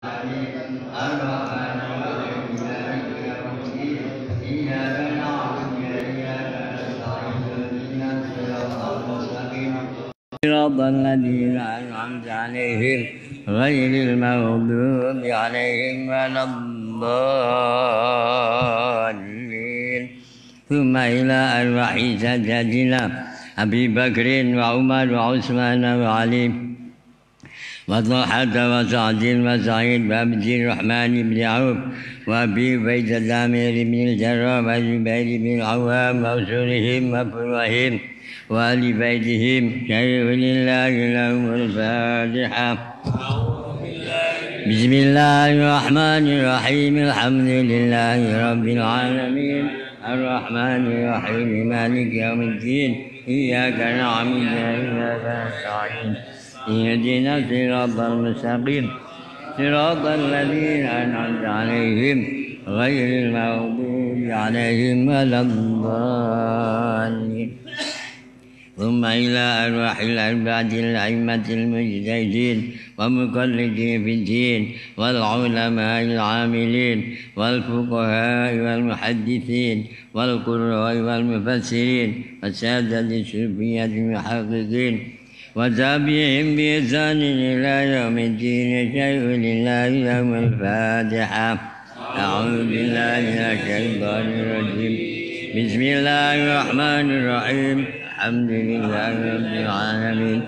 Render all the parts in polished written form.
الرحمن الرحيم مالك يوم الدين إياك نعبد وإياك نستعين اهدنا الصراط المستقيم صراط الذين أنعمت عليهم غير المغضوب عليهم ولا الضالين. ثم إلى أرواح ساداتنا أبي بكر وعمر وعثمان وعلي وطلحة وسعد وسعيد وعبد الرحمن بن عوف وأبي عبيدة عامر بن الجراح وزبير بن العوام وأسرهم وفروعهم وآل بيتهم شيء لله لهم الفاتحة. بسم الله الرحمن الرحيم الحمد لله رب العالمين الرحمن الرحيم مالك يوم الدين إياك نعبد وإياك نستعين اهدنا الصراط المستقيم صراط الذين أنعمت عليهم غير المغضوب عليهم ولا الضالين. ثم إلى أرواح الأربعة الأئمة المجتهدين ومقلدين في الدين والعلماء العاملين والفقهاء والمحدثين والقراء والمفسرين والسادة الصوفية المحققين وتابعهم بإحسان إلى يوم الدين شيء لله لهم الفاتحة. أعوذ بالله من الشيطان الرجيم بسم الله الرحمن الرحيم الحمد لله رب العالمين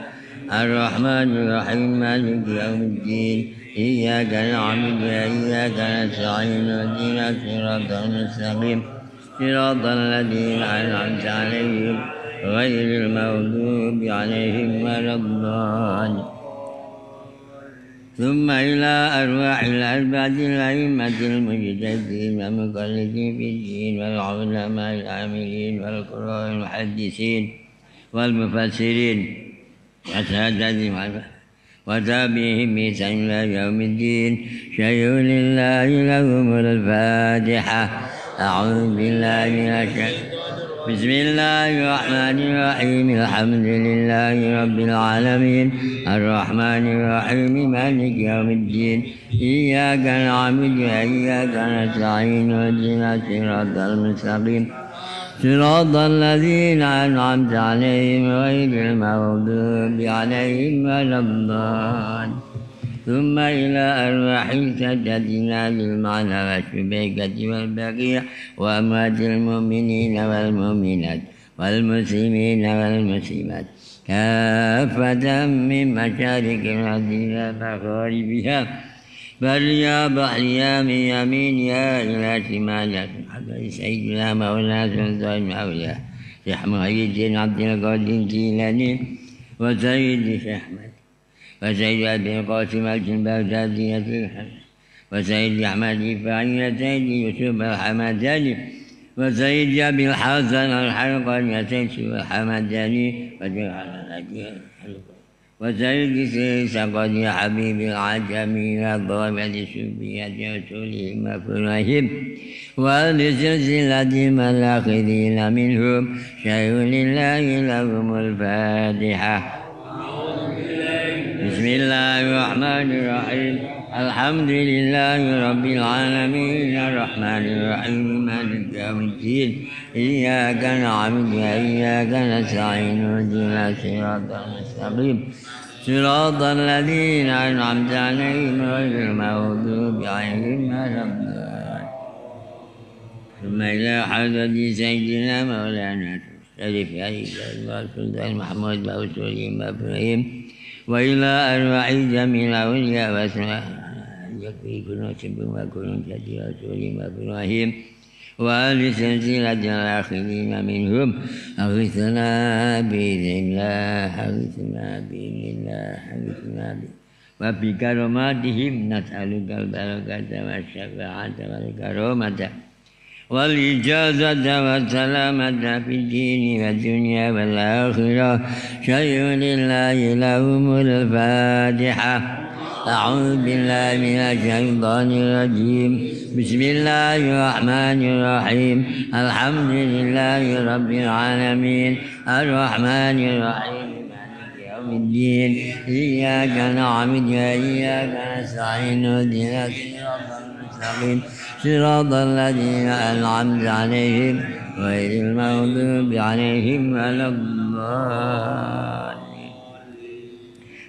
الرحمن الرحيم مالك يوم الدين إياك نعبد وإياك نستعين اهدنا الصراط المستقيم صراط الذين أنعمت عليهم غير المغضوب عليهم ولا الضالين. ثم إلى أرواح الأربعة الأئمة المجتهدين والمقلدين في الدين والعلماء العاملين والقراء المحدثين والمفسرين وتابعهم بإحسان إلى يوم الدين شيء لله لهم الفاتحة. أعوذ بالله من الشيطان بسم الله الرحمن الرحيم الحمد لله رب العالمين الرحمن الرحيم مالك يوم الدين إياك نعبد وإياك نستعين اهدنا الصراط المستقيم صراط الذين أنعمت عليهم غير المغضوب عليهم ولا الضالين. ثم إلى أرواح سادتنا للمعنى والشبيكة والبقيع وأموات المؤمنين والمؤمنات والمسلمين والمسلمات كافة من مشارق الأرض إلى مغاربها فليابح لي من يمينها إلى شمالها حتى سيدنا مولانا سلطان الأولياء شيخ محي الدين عبد القادر الجيلاني وسيد شيخ أحمد وسيد أبي القاسم البغدادي وسيد أحمد الرفاعي وسيد يوسف الحمداني وسيد أبي الحسن الحلقاني وسيد الحمداني وسيد سقط حبيب العجمي والضابط السوفية وسولهم وفرهم ولسلسلتهم الآخذين منهم شيء لله لهم الفاتحة. بسم الله الرحمن الرحيم الحمد لله رب العالمين الرحمن الرحيم مالك يوم الدين إياك نعبد وإياك نستعين اهدنا الصراط المستقيم صراط الذين أنعمت عليهم غير المغضوب عليهم ولا الضالين. ثم إلى حضرة سيدنا مولانا الشريف عليه الله سلطان محمود وأسرهم وأبراهيم وإلى أرواح جميع الأولياء وأسماء يكفيكم وسبهم وكلهم كثير رسولهم وإبراهيم وآل سلسلة الآخرين منهم أغثنا بإذن الله أغثنا بإذن الله أغثنا وبكراماتهم نسألك البركة والشفاعة والكرامة والإجازة والسلامة في الدين والدنيا والآخرة شيء لله لهم الفاتحة. أعوذ بالله من الشيطان الرجيم بسم الله الرحمن الرحيم الحمد لله رب العالمين الرحمن الرحيم مالك يوم يوم الدين إياك نعبد وإياك نستعين اهدنا الصراط المستقيم صراط الذين أنعمت عليهم غير المغضوب عليهم ولا الضالين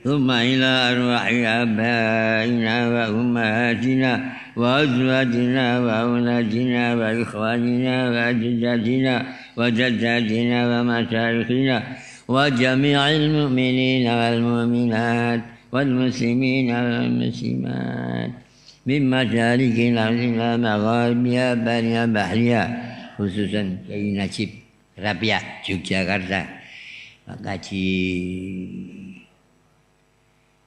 ثم إلى أرواح آبائنا وأمهاتنا وأزواجنا وأولادنا وإخواننا وأجدادنا وجداتنا ومشايخنا وجميع المؤمنين والمؤمنات والمسلمين والمسلمات من مشارق الأرض إلى مغاربها برها بحرها khususan Kiai Najib Rabiah Yogyakarta Pak Haji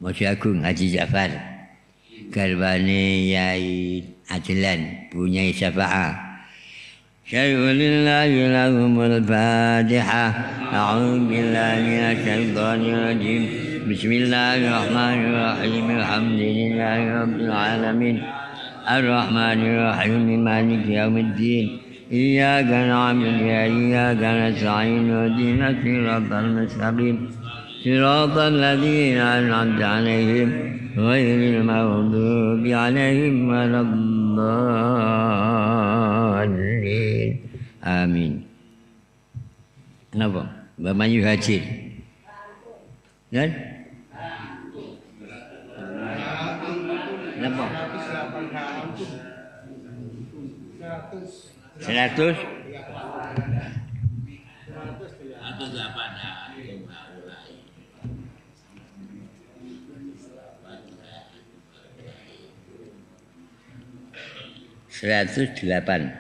Mojo Agung Haji Ja'far garwane Yai Adlan punya Syafa'ah syai'ulillahi lahumul Fatihah a'udzu billahi minasyaitonir rajim bismillahirrahmanirrahim alhamdulillahi rabbil alamin arrahmanir rahim maliki yaumiddin iyyaka na'budu wa iyyaka nasta'in ihdinas siratal mustaqim siratal ladzina an'amta 'alaihim ghairil maghdubi 'alaihim waladdallin. Amin. Kenapa? Mbak Mayu haji. Dan? Kenapa? 100? Seratus delapan.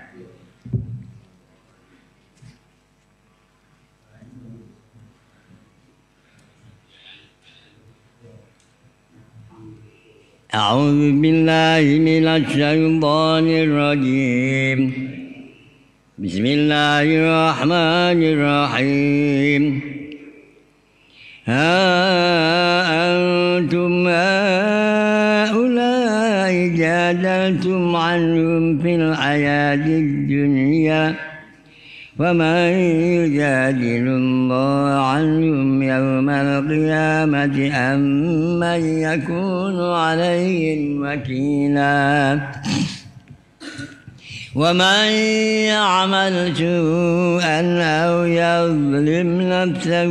A'udzu billahi minasy syaithanir rajim. Bismillahirrahmanirrahim. Ha antum haula'i jadaltum 'anhum fil hayatid dunya ومن يجادل الله عنهم يوم القيامة أم من يكون عليهم وكيلا ومن يعمل سوءا أو يظلم نفسه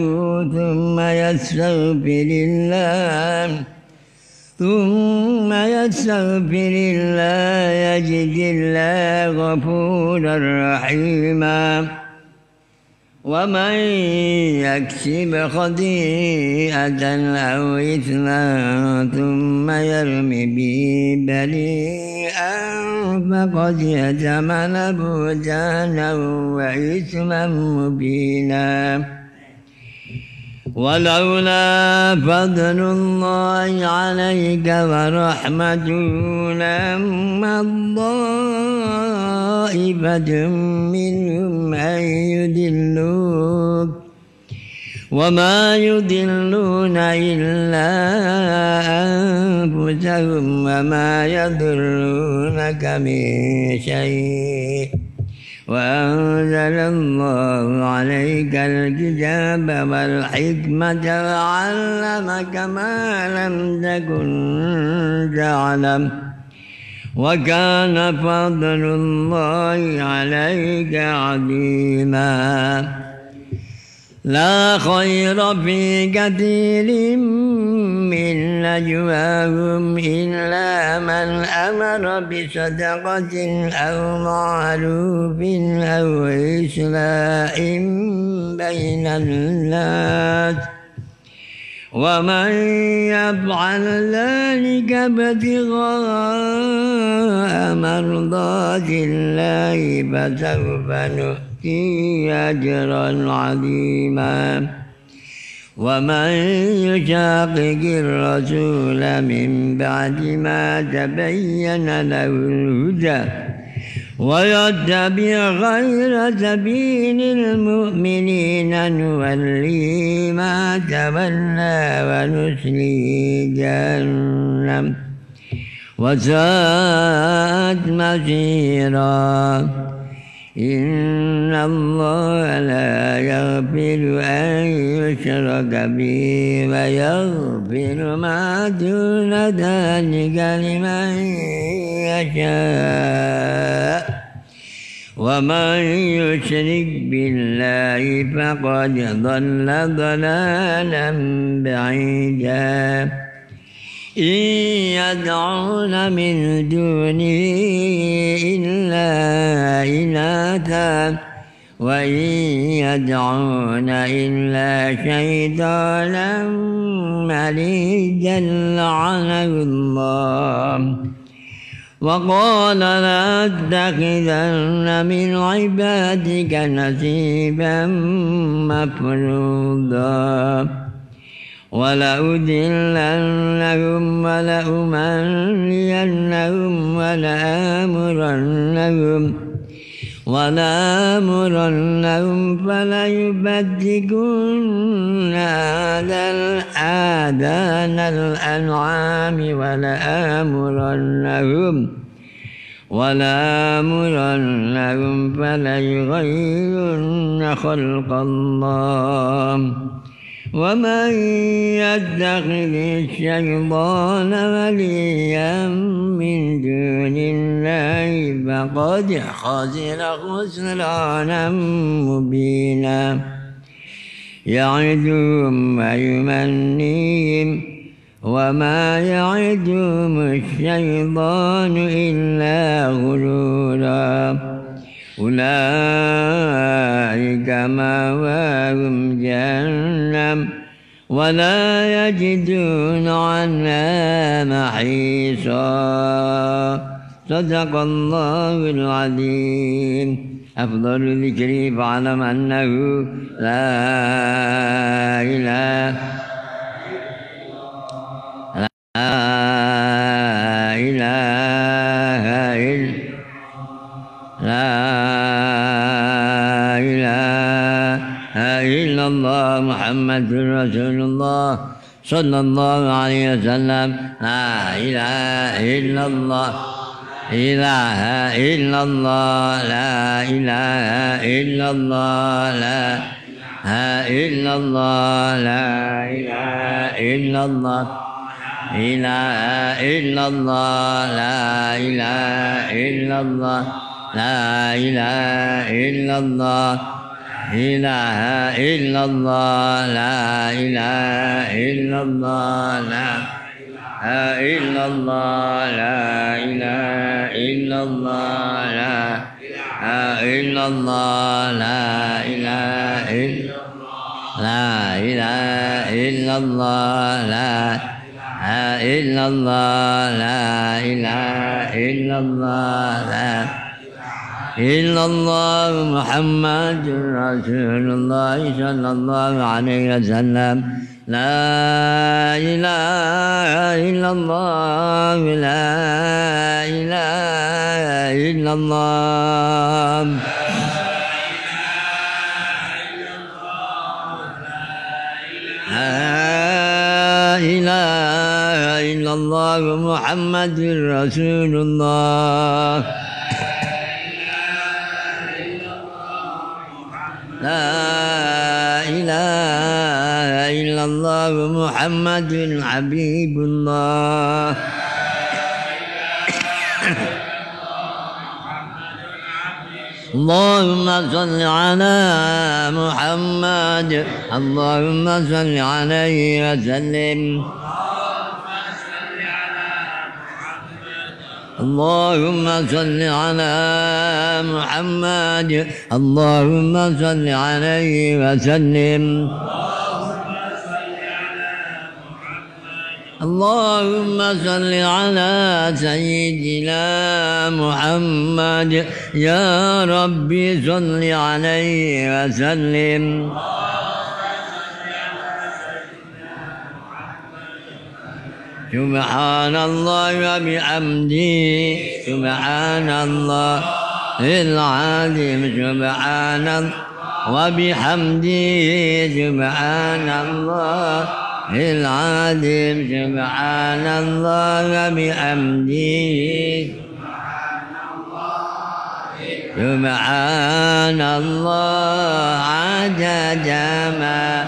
ثم يستغفر الله يجد الله غفورا رحيما ومن يكسب خطيئة أو إثما ثم يرم به بريئا فقد احتمل بهتانا وإثما مبينا ولولا فضل الله عليك ورحمته لهمت طائفة منهم أن يضلوك وما يضلون إلا أنفسهم وما يضرونك من شيء وأنزل الله عليك الكتاب والحكمة وعلمك ما لم تكن تعلم وكان فضل الله عليك عظيما لا خير في كثير من نجواهم إلا من أمر بصدقة أو معروف أو إصلاح بين الناس ومن يفعل ذلك ابتغاء مرضات الله فسوف نؤتيه أجرا عظيما ومن يشاقق الرسول من بعد ما تبين له الهدى ويتبع غير سبيل المؤمنين نوليه ما تولى ونصليه جهنم وساءت مصيرا إن الله لا يغفر أن يشرك به ويغفر ما دون ذلك لمن يشاء ومن يشرك بالله فقد ضل ضلالا بعيدا إن يدعون من دونه إلا إناثا وإن يدعون إلا شيطانا مريدا لعنه الله وقال لأتخذن من عبادك نصيبا مفروضا ولأذلنهم ولأمنينهم ولآمرنهم فليبتكن آذان الأنعام ولآمرنهم فليغيرن خلق الله ومن يتخذ الشيطان وليا من دون الله فقد خسر خسرانا مبينا يعدهم ويمنيهم وما يعدهم الشيطان إلا غرورا أولئك مأواهم جهنم ولا يجدون عنها محيصا صدق الله العظيم أفضل الذكر فاعلم أنه لا إله إلا الله محمد رسول الله صلى الله عليه وسلم لا إله إلا الله إله إلا الله لا إله إلا الله لا إلا الله لا إله إلا الله إله إلا الله لا إله إلا الله لا إله إلا الله إله إلا الله لا إله إلا الله لا إلا الله لا إله إلا الله لا إلا الله لا إله إلا الله لا إلا الله لا إله إلا الله لا إلا الله محمد رسول الله صلى الله عليه وسلم لا إله إلا الله لا إله إلا الله لا إله إلا الله محمد رسول الله لا إله إلا الله محمد حبيب الله اللهم صل على محمد اللهم صل عليه وسلم اللهم صل على محمد اللهم صل عليه وسلم اللهم صل على سيدنا محمد يا ربي صل عليه وسلم سبحان الله وبحمده سبحان الله العظيم سبحان الله وبحمده سبحان الله العظيم سبحان الله وبحمده سبحان الله عدد ما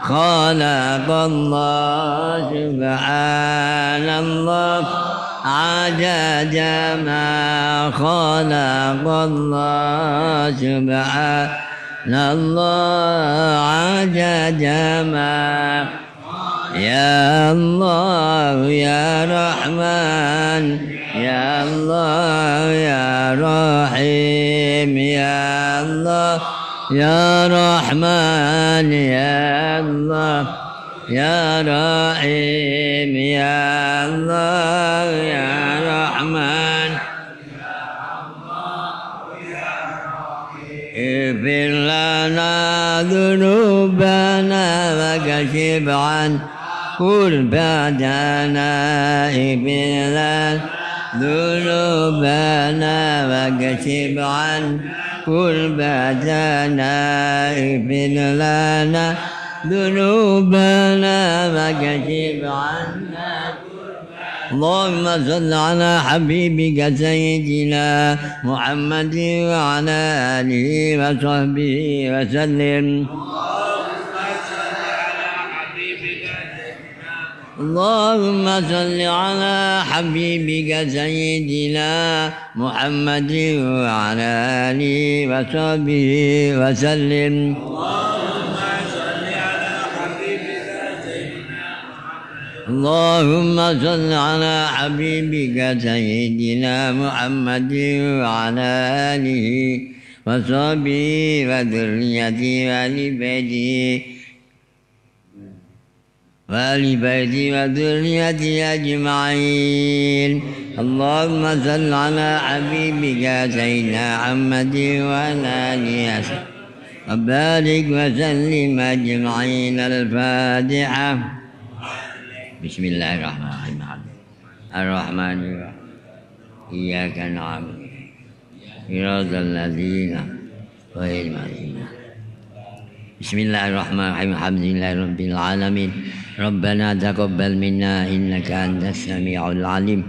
خلق الله سبحان الله عدد ما خلق الله سبحان الله عدد ما يا الله يا رحمن يا الله يا رحيم يا الله يا رحمن يا الله يا رحيم يا الله يا رحمن اغفر لنا ذنوبنا وكشف عن قربتنا اغفر لنا ذنوبنا وكشف عن قربتنا اغفر لنا ذنوبنا وكشف عنا اللهم صل على حبيبك سيدنا محمد وعلى آله وصحبه وسلم اللهم صل على حبيبك سيدنا محمد وعلى آله وصحبه وسلم اللهم صل على حبيبك سيدنا محمد وعلى آله وصحبه وذريته وآل بيته وذريته أجمعين اللهم صل على حبيبك سيدنا محمد وعلى آله وبارك وسلم أجمعين الفاتحة بسم الله الرحمن الرحيم الرحمن الرحيم إياك نعبد صراط الذين غير المغضوب بسم الله الرحمن الرحيم الحمد لله رب العالمين ربنا تقبل منا إنك أنت السميع العليم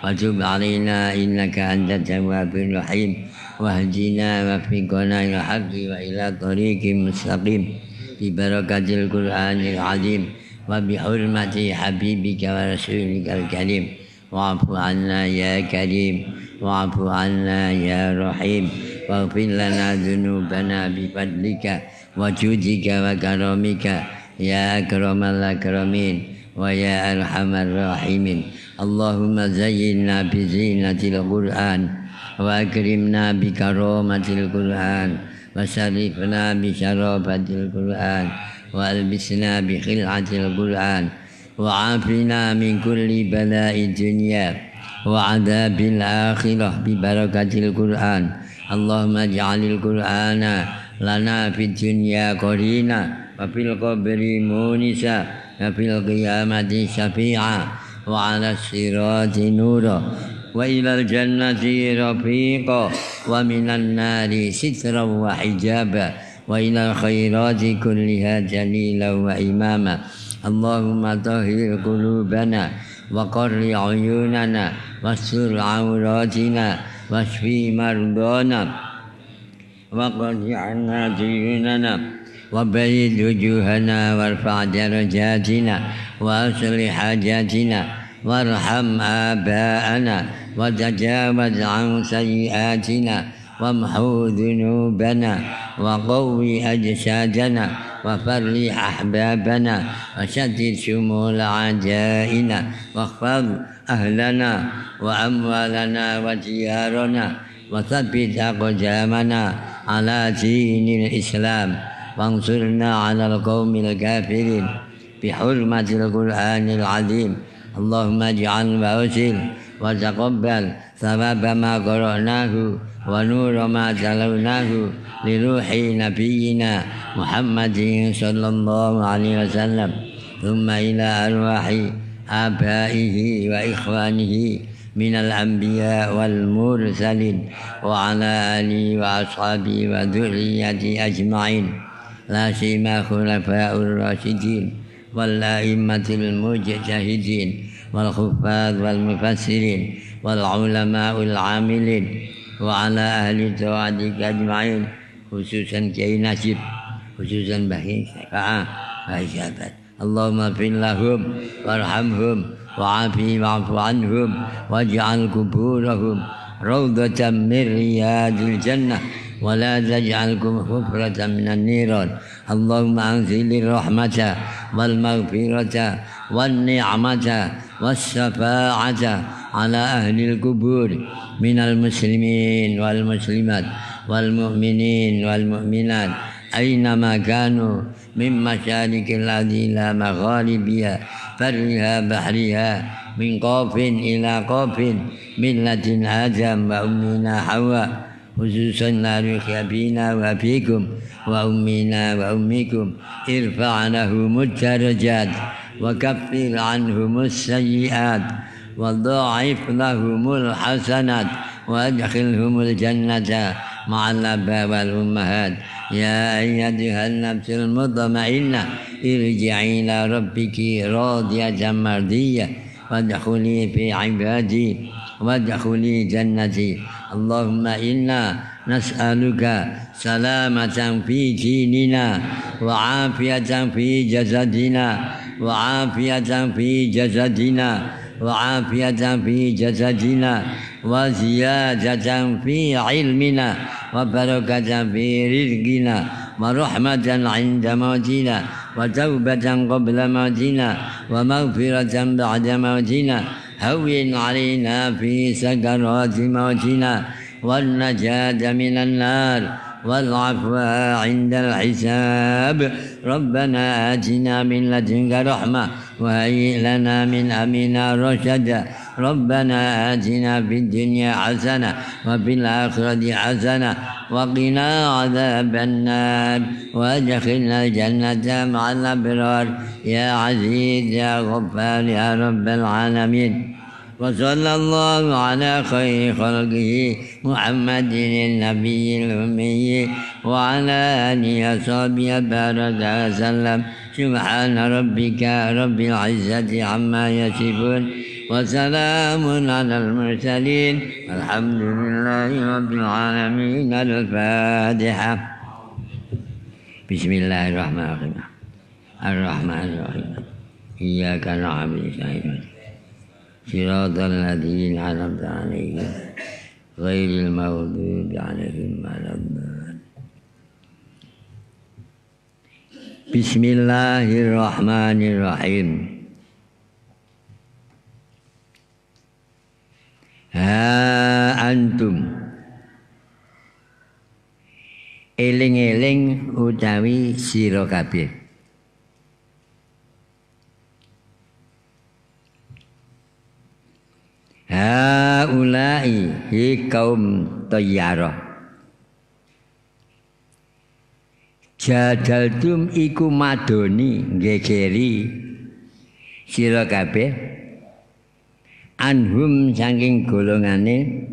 وتب علينا إنك أنت التواب الرحيم واهدنا وفقنا إلى الحق وإلى طريق مستقيم ببركة القرآن العظيم وبحرمة حبيبك ورسولك الكريم واعف عنا يا كريم واعف عنا يا رحيم واغفر لنا ذنوبنا بفضلك وجودك وكرمك يا أكرم الأكرمين ويا أرحم الراحمين اللهم زينا بزينة القرآن وأكرمنا بكرامة القرآن وشرفنا بشرافة القرآن وألبسنا بخلعة القرآن وعافنا من كل بلاء الدنيا وعذاب الآخرة ببركة القرآن اللهم اجعل القرآن لنا في الدنيا قرينا وفي القبر مونسا وفي القيامة شفيعا وعلى الصراط نورا وإلى الجنة رفيقا ومن النار سترا وحجابا وإلى الخيرات كلها جليلا وإماما اللهم طهر قلوبنا وقر عيوننا واستر عوراتنا واشفي مرضانا وقض عنا ديوننا وبيض وجوهنا وارفع درجاتنا وأصلح حاجاتنا وارحم آباءنا وتجاوز عن سيئاتنا وامحو ذنوبنا وقوي أجسادنا وفرح أحبابنا وشتت شمول أعدائنا واحفظ أهلنا وأموالنا وديارنا وثبت أقدامنا على دين الإسلام وانصرنا على القوم الكافرين بحرمة القرآن العظيم اللهم اجعل وأوصل وتقبل ثواب ما قرأناه ونور ما تلوناه لروح نبينا محمد صلى الله عليه وسلم ثم إلى أرواح آبائه وإخوانه من الأنبياء والمرسلين وعلى آله وأصحابه وذريته أجمعين لا سيما خلفاء الراشدين والأئمة المجتهدين والحفاظ والمفسرين والعلماء العاملين وعلى أهل طاعتك أجمعين خصوصا Kiai Najib khususan Bahi Sahabat Allahumma fir lahum warhamhum wa'afi wa'fu anhum waj'al kuburahum rawdatan min riyadil jannah wa la taj'alkum hufratan minan niran Allahumma anzilir rahmata wal maghfirata wan ni'mata was syafa'ata ala ahlil kubur minal muslimin wal muslimat wal mu'minin wal mu'minat aynama kanu min masyarikil ardi ila magharibiha farriha bahriha min qafin ila qafin millatin Adam wa ummina Hawa khususan nabi abina wa fikum wa ummina wa ummikum irfa'nahumud darajat wa kaffir anhumus sayyi'at wa dha'if lahumul hasanat wa adkhilhumul jannata ma'al aba wal ummahat ya ayyatuhan nafsul mutmainnah irji'i ila rabbiki radiyatan mardiyah wadkhuli fi ibadi wadkhuli jannati Allahumma inna nas'aluka salamatan fi dinina wa afiyatan fi jasadina wa afiyatan fi jasadina wa afiyatan fi jasadina wa ziyadatan fi ilmina wa barakatan fi rizqina wa rahmatan 'inda mautina wa taubatan qabla mautina wa maghfiratan ba'da mautina hawwin 'alaina fi sakarati mautina wan najata minan nar wal 'afwa 'inda al-hisab rabbana atina min ladunka rahmah wa hayyi lana min amrina rashada ربنا آتنا في الدنيا حسنة وفي الآخرة حسنة وقنا عذاب النار وادخلنا الجنة مع الأبرار يا عزيز يا غفار يا رب العالمين وصلى الله على خير خلقه محمد النبي الأمي وعلى آله وصحبه بارك وسلم سبحان ربك رب العزة عما يصفون وسلام على المرسلين الحمد لله رب العالمين الفاتحة بسم الله الرحمن الرحيم الرحمن الرحيم إياك نعبد ونستعين صراط الذين أنعمت عليهم غير المغضوب عليهم ولا الضالين بسم الله الرحمن الرحيم Ha antum eling-eling utawi sira kabeh ha ulai hi kaum tayyarah jadaltum iku madoni gegeri sira kabeh anhum saking golongane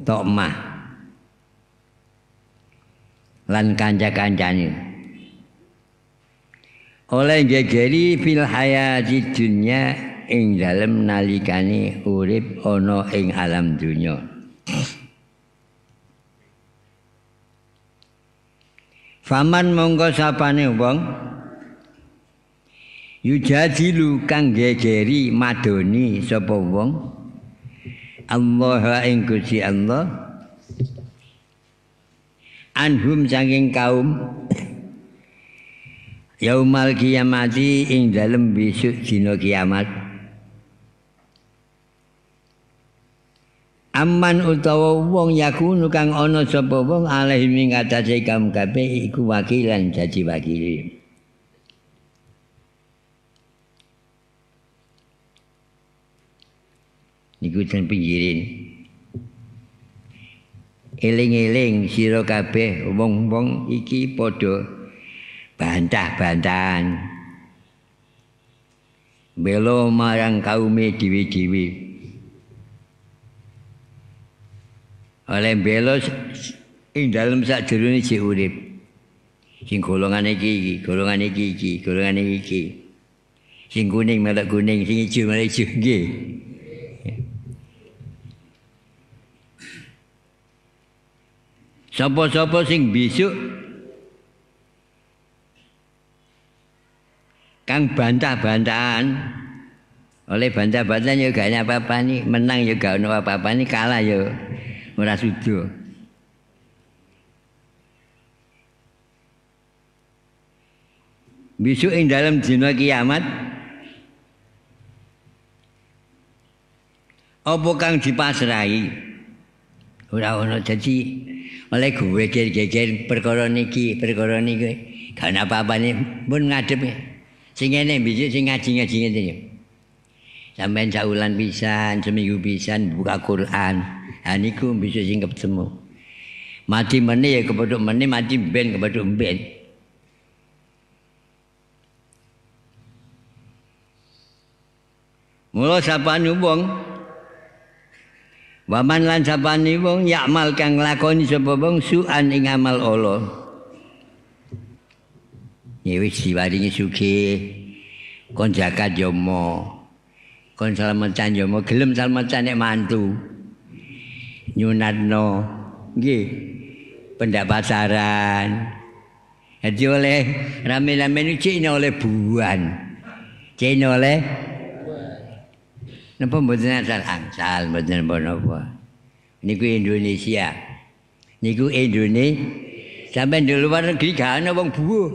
Tokmah lan kanca-kancane oleh gegeri fil hayati dunya ing dalem nalikane urip ana ing alam dunya faman mongko sapane wong yujadilu kang gegeri madoni sapa wong Allah ing Gusti Allah anhum saking kaum yaumal kiamati ing dalem besok dina kiamat aman utawa wong yakunu kang ana sapa wong alaihi ing atase kaum kabeh iku wakilan dadi wakile niku ten pinggirin eling-eling sira kabeh wong-wong iki padha bantah-bantahan bela marang kaume dhewe-dhewe oleh bela ing dalem sakjroning sik urip sing golongan iki golongan iki golongan iki sing kuning melok kuning sing ijo melok ijo nggih Sapa-sapa sing besok kang bantah-bantahan oleh bantah-bantahan ya gak ada apa-apa nih, menang ya gak ada apa-apa nih, kalah ya ora sudo. Besok ing dalam dina kiamat apa kang dipasrahi ora ono dadi oleh gue geger perkara niki gak ana apa-apane pun ngadep sing ngene besok sing ngaji-ngaji ngene ya sampeyan saulan pisan seminggu pisan buka Quran ha niku besok sing ketemu mati meneh ya kepethuk meneh mati ben kepethuk ben. Mula sapane wong waman lan sapane wong yakmal kang lakoni sapa wong suan ing amal Allah. Ya wis diwaringi sugih kon zakat yo mo. Kon slametan yo mo gelem slametan nek mantu. Nyunatno nggih pendapataran. Jadi oleh rame-rame iki oleh buan. Cek oleh napa mboten asal angsal mboten napa. Niku Indonesia. Niku Indonesia. Sampai di luar negeri gak ana wong buwo.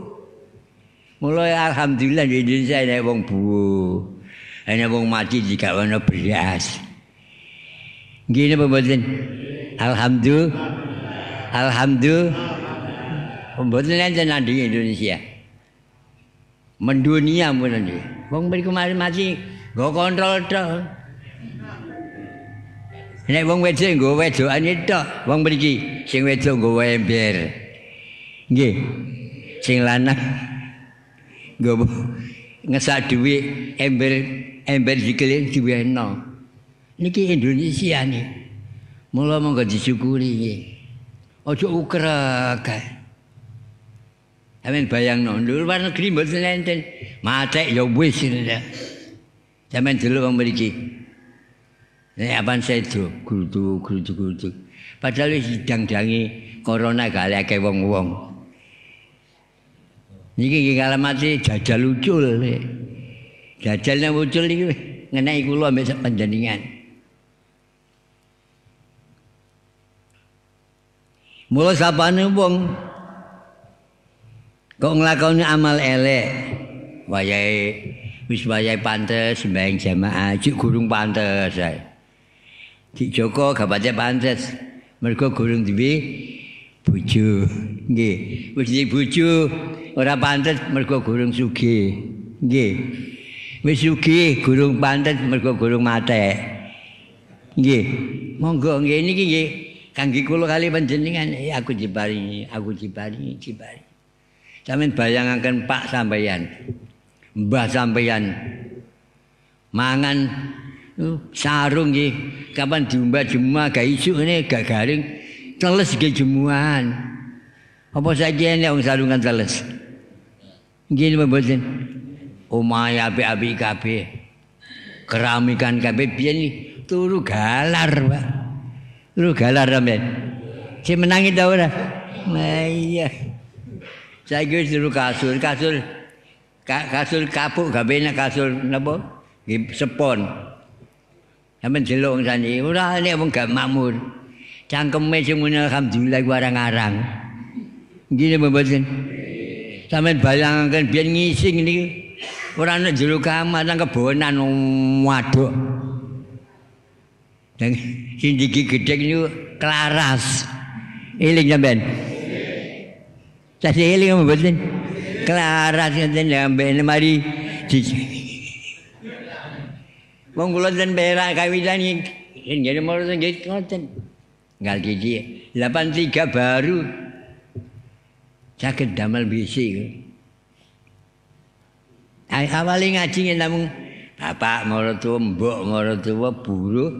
Mulai alhamdulillah di Indonesia ana wong buwo. Ana wong mati jika ana beras. Nggih napa mboten? Alhamdulillah. Alhamdulillah. Mboten enten di Indonesia. Mendunia pun nanti. Wong mriku mati nggo kontrol tok. Nek wong wedok nggo wedokane tok, wong mriki sing wedok nggo ember. Nggih. Sing lanang nggo ngesak dhuwit ember sikile diweno. Niki Indonesia nih. Mula monggo disyukuri nggih. Aja ukrek. Amen bayangno, luar negeri mboten enten. Matek ya wis ya. Sampeyan delok wong mriki. Nek apan sedo grudu. Padahal wis sidang-dangi corona gak akeh wong-wong. Niki ngalamati jajal ucul. Jajal nang ucul iki ngeneki kula ambek panjenengan. Mula sapane wong kok nglakoni amal elek wayahe wis wayahe pantes sembahyang jamaah cik gurung pantes ae. Cik Joko gak pancen pantes mergo gurung duwe bojo. Nggih, wis duwe bojo ora pantes mergo gurung sugih. Nggih. Wis sugih gurung pantes mergo gurung matek. Nggih. Monggo nggih niki nggih kangge kula kali panjenengan aku diparingi. Sampeyan bayangaken Pak sampeyan. Mbah sampeyan mangan sarung nggih kapan diumbah jemaah gak isuk ngene gak garing teles nggih jemuan. Apa saiki nek wong sarungan teles? Nggih mboten. Omahe apik-apik kabeh. Keramikan kabeh biyen turu galar, Pak. Turu galar sampeyan. Si menangi ta ora? Nah iya. Saiki wis turu kasur kapuk gawe nek kasur napa? Nggih sepon. Sampeyan delok wong sani ora nek wong gak makmur. Cangkeme sing ngene alhamdulillah ku arang-arang. Nggih mboten. Sampeyan bayangaken biyen ngising niki ora ana jero kamar nang kebonan waduk. Dan sing diki gedhe niku kelaras. Eling sampeyan. Saya eling mboten. Kelaras enten ambek mari wong kula ten perak kawitan iki ngene moro nggih ngoten. Nggal gigi 83 baru saged damel WC. Awale ngaji namung bapak maratuwa, mbok maratuwa, buruh,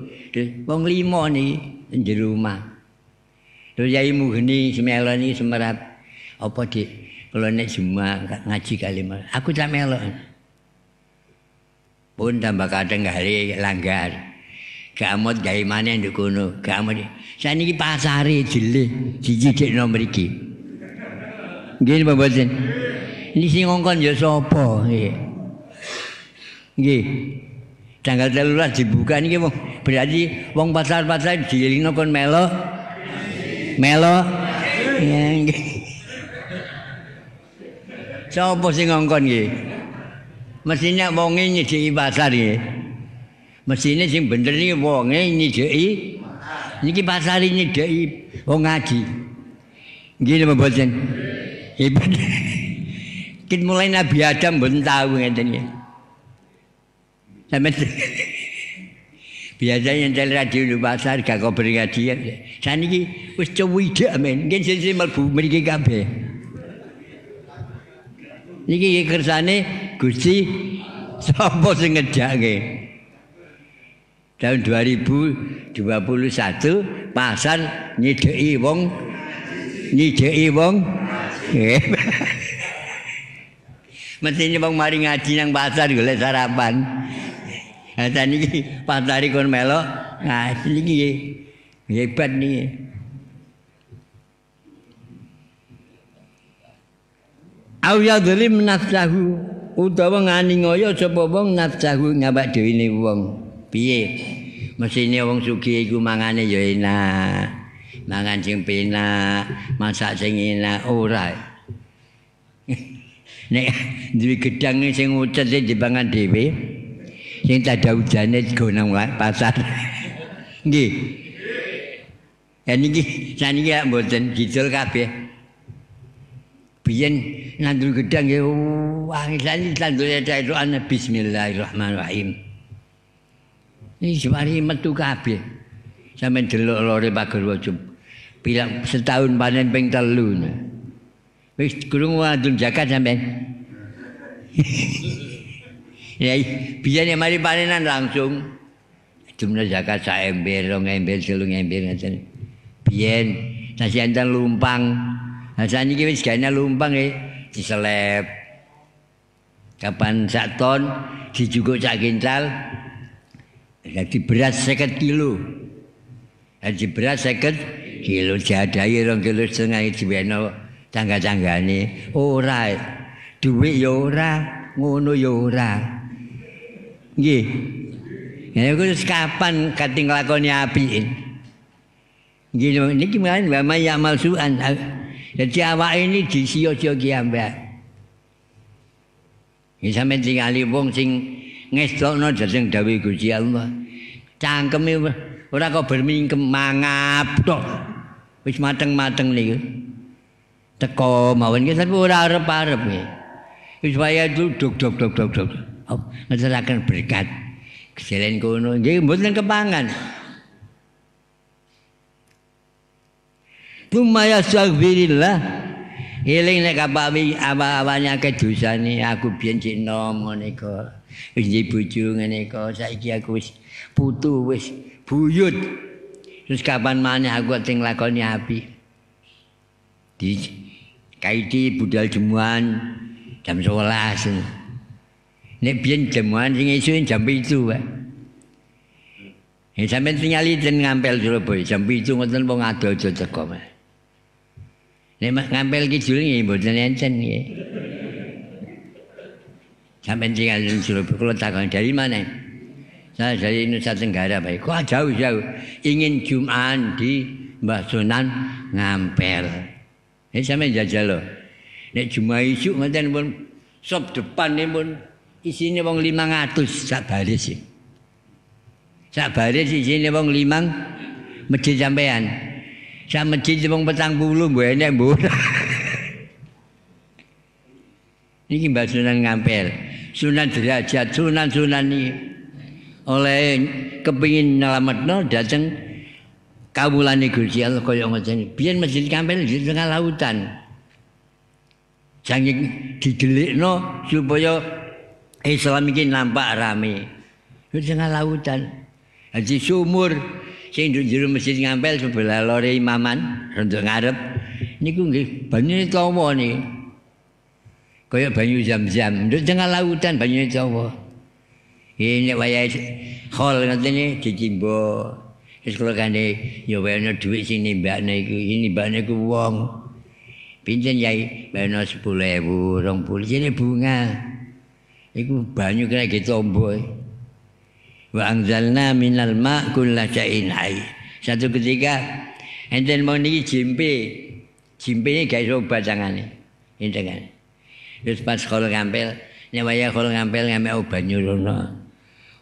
wong 5 niki jero omah. Terus Yai Mugeni semeloni semerat apa Dik? Kalau nek Jumat ngaji kali aku tak melok. Pun tambah kadang kali langgar. Gamot gawe maneh nduk kono. Gamot. Saniki pasare jeleh dicidikno mriki. Nggih napa mboten? Ini sing ngongkon ya sapa? Nggih. Tanggal 13 dibuka niki wong berarti wong pasar-pasar dielingno kon melo. Ya nggih. Sapa sing ngongkon nggih? Mestine wonge nyedheki pasar nggih. Mestine sing bener niki wonge nyedheki. Niki pasar nyedheki wong ngaji. Nggih napa mboten? Hebat. Kin mulai Nabi Adam mboten tahu ngeten nggih. Sampe biasanya nyentel radio di pasar gak kok ngaji. Saniki wis cuwidak men. Nggih sing mlebu mriki kabeh. Niki kersane Gusti sapa sing ngejake? Tahun 2021 pasar nyedeki wong mestine wong mari ngaji nang pasar golek sarapan. Ha niki pasar kon melok ngaji niki hebat niki. Au yadlim nafsahu utawa nganingaya sapa wong nafsahu ngawak dhewe ne wong. Piye? Mesine wong sugih iku mangane ya enak. Mangan sing penak, masak sing enak ora. Nek duwe gedang sing ucet dipangan dhewe. Sing tada ujane go nang pasar. Nggih. Ya niki saniki mboten didol kabeh. Biyen nandur gedang ya wangi sani tandur itu ana bismillahirrahmanirrahim. Ini semari metu kabeh. Sampe delok lore Pagerwajo. Bilang setahun panen ping 3. Wis kurung ngadun zakat sampean. Ya biyen mari panenan langsung jumlah zakat sak ember, 2 ember, 3 ember ngoten. Biyen tasih enten lumpang. Lah saniki wis gaene lumpang diselep. Kapan sak ton dijukuk sak kintal. Jadi beras 50 kilo. Jadi beras 50 kilo jadahi 2,5 kilo diweno tangga-tanggane. Ora duit ya ora, ngono ya ora. Nggih. Ya wis kapan kating nglakoni apik. Nggih niki mawon wa ya malsuan. Jadi awake ini disia-sia ki ambek. Iki sampeyan tingali wong sing ngestokno dhateng dawuh Gusti Allah. Cangkeme ora kok bermingkem mangap tok. Wis mateng-mateng niku. Teko mawon iki tapi ora arep-arep nggih. Wis waya duduk. Ngeteraken berkat. Keselen kono nggih mboten kepangan. Tumaya astaghfirullah. Eling nek kapawi apa-apane akeh dosane aku biyen cek nom ngene iki. Wis nggih bojo ngene iki. Saiki aku wis putu wis buyut. Terus kapan maneh aku sing nglakoni apik. Di kaiti budal jemuan jam 11. Nek biyen jemuan sing esuk jam 7 wae. Sampeyan tingali ten ngampel Surabaya jam 7 ngoten wong ado aja teko. Nek ngampel ki jul nggih mboten enten nggih. Sampeyan tinggal di Surabaya kula takon dari mana? Saya dari Nusa Tenggara Pak. Kok jauh-jauh ingin Jum'an di Mbah Sunan ngampel. Nek sampeyan jajal lho. Nek Jumat isuk ngoten pun sop depan pun isine wong 500 sak baris. Sak baris isine wong 5 masjid sampean. Sak masjid wong 40 mbok enek mbok. Niki Mbah Sunan ngampel. Sunan derajat, sunan-sunan iki oleh kepingin nyelametno dateng kawulane Gusti Allah kaya ngoten. Biyen masjid ngampel di tengah lautan. Jangan didelikno supaya Islam iki nampak rame. Di tengah lautan. Haji sumur sing jero masjid ngampel sebelah lore imaman rondok ngarep niku nggih banyune tawa niki. Kaya banyu Zam-Zam, nduk tengah lautan banyune tawa. Nek wayahe khol ngene dicimbo. Wis kula kane ya wene dhuwit sing nimbakne iku, nimbakne ku wong. Pinten Yai? Wene 10.000, 20.000 jene bunga. Iku banyu kena ditombo. Wa anzalna minal ma' kulla syai'in hayy. Satu ketika enten mau niki jimpe. Jimpene gawe obat sangane. Enten kan. Terus pas khol ngampel, nek waya khol ngampel ngamek obat nyuruno.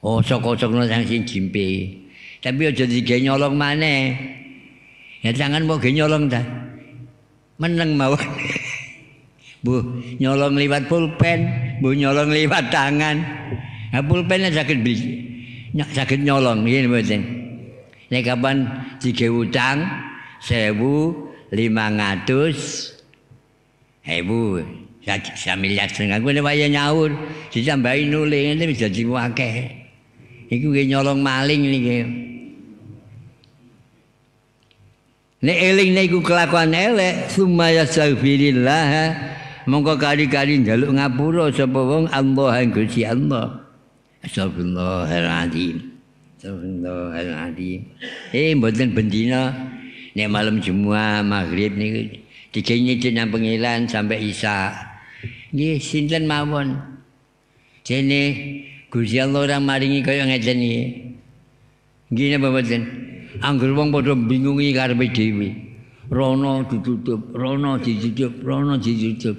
Oh, sok-sokno sing jimpe. Tapi aja digawe nyolong maneh. Ya jangan mau ge nyolong ta. Meneng mawon. Bu, nyolong liwat pulpen, bu nyolong liwat tangan. Nah, pulpennya saged beli. Saged nyolong nggih mboten. Nek kapan digawe utang 1.500.000 miliar setengah kuwi waya nyaur ditambahi nuling ngene wis dadi akeh. Iku nggih nyolong maling niki. Nek eling niku kelakuan elek, sumaya astaghfirillah, mongko kali-kali njaluk ngapura sapa wong Allah ing Gusti Allah. Astagfirullahaladzim. Astagfirullahaladzim. Mboten bendina nek malam Jumat maghrib niku digenyi nang pengilan sampai Isya. Nggih sinten mawon. Jene Gusti Allah ora maringi kaya ngeten iki. Nggih napa mboten? Angger wong padha bingungi karepe dhewe. Rono ditutup, rono ditutup, rono ditutup.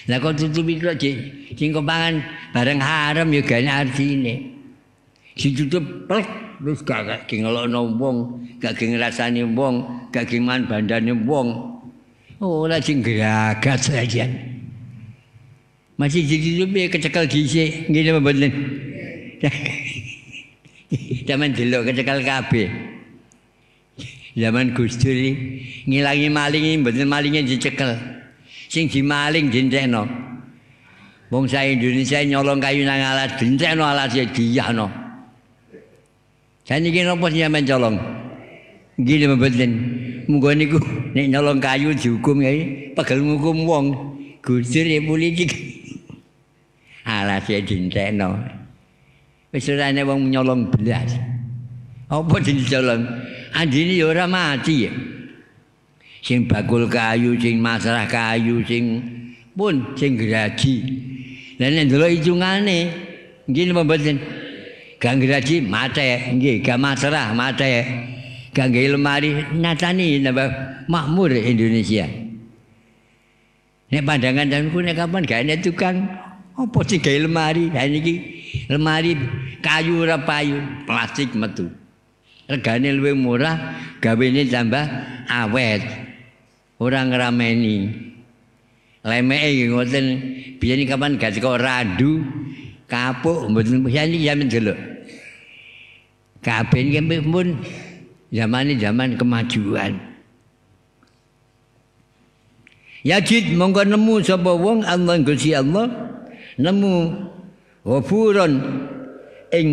Lah kok tutupi kok sing pangan bareng haram ya gane artine. Ditutup plek wis gak ngelokno wong, gak ngrasani wong, gak man bandane wong. Ora sing geragat saja. Masih ditutupi kecekel dhisik, ngene mboten. Zaman delok kecekel kabeh. Zaman Gus Dur ngilangi maling mboten malinge dicekel. Sing dimaling dintekno. Wong sae Indonesia nyolong kayu nang alas dintekno alase diyahno. Saniki napa sampeyan colong? Nggih mboten. Monggo niku nek nyolong kayu dihukum ya pegel ngukum wong. Gus Dur politik. Alase dintekno. Wis ora ana wong nyolong belas. Apa dicolong? Andine ya ora mati ya. Sing bakul kayu, sing masrah kayu, sing pun sing geraji. Lah nek ndelok hitungane nggih napa mboten? Gak geraji mate, nggih, gak masrah mate. Gak gawe lemari nyatani napa makmur Indonesia. Nek pandangan sampeku nek kapan gak ana tukang apa sing gawe lemari? Ha niki lemari kayu ora payu, plastik metu. Regane luwih murah, gawene tambah awet. Ora ngrameni. Lemeke ngoten biyen kapan gak kok randu, kapuk mboten yani jamin delok. Kabeh iki pun zaman kemajuan. Yajid mongko nemu sapa wong Allah Gusti Allah nemu ghafurun ing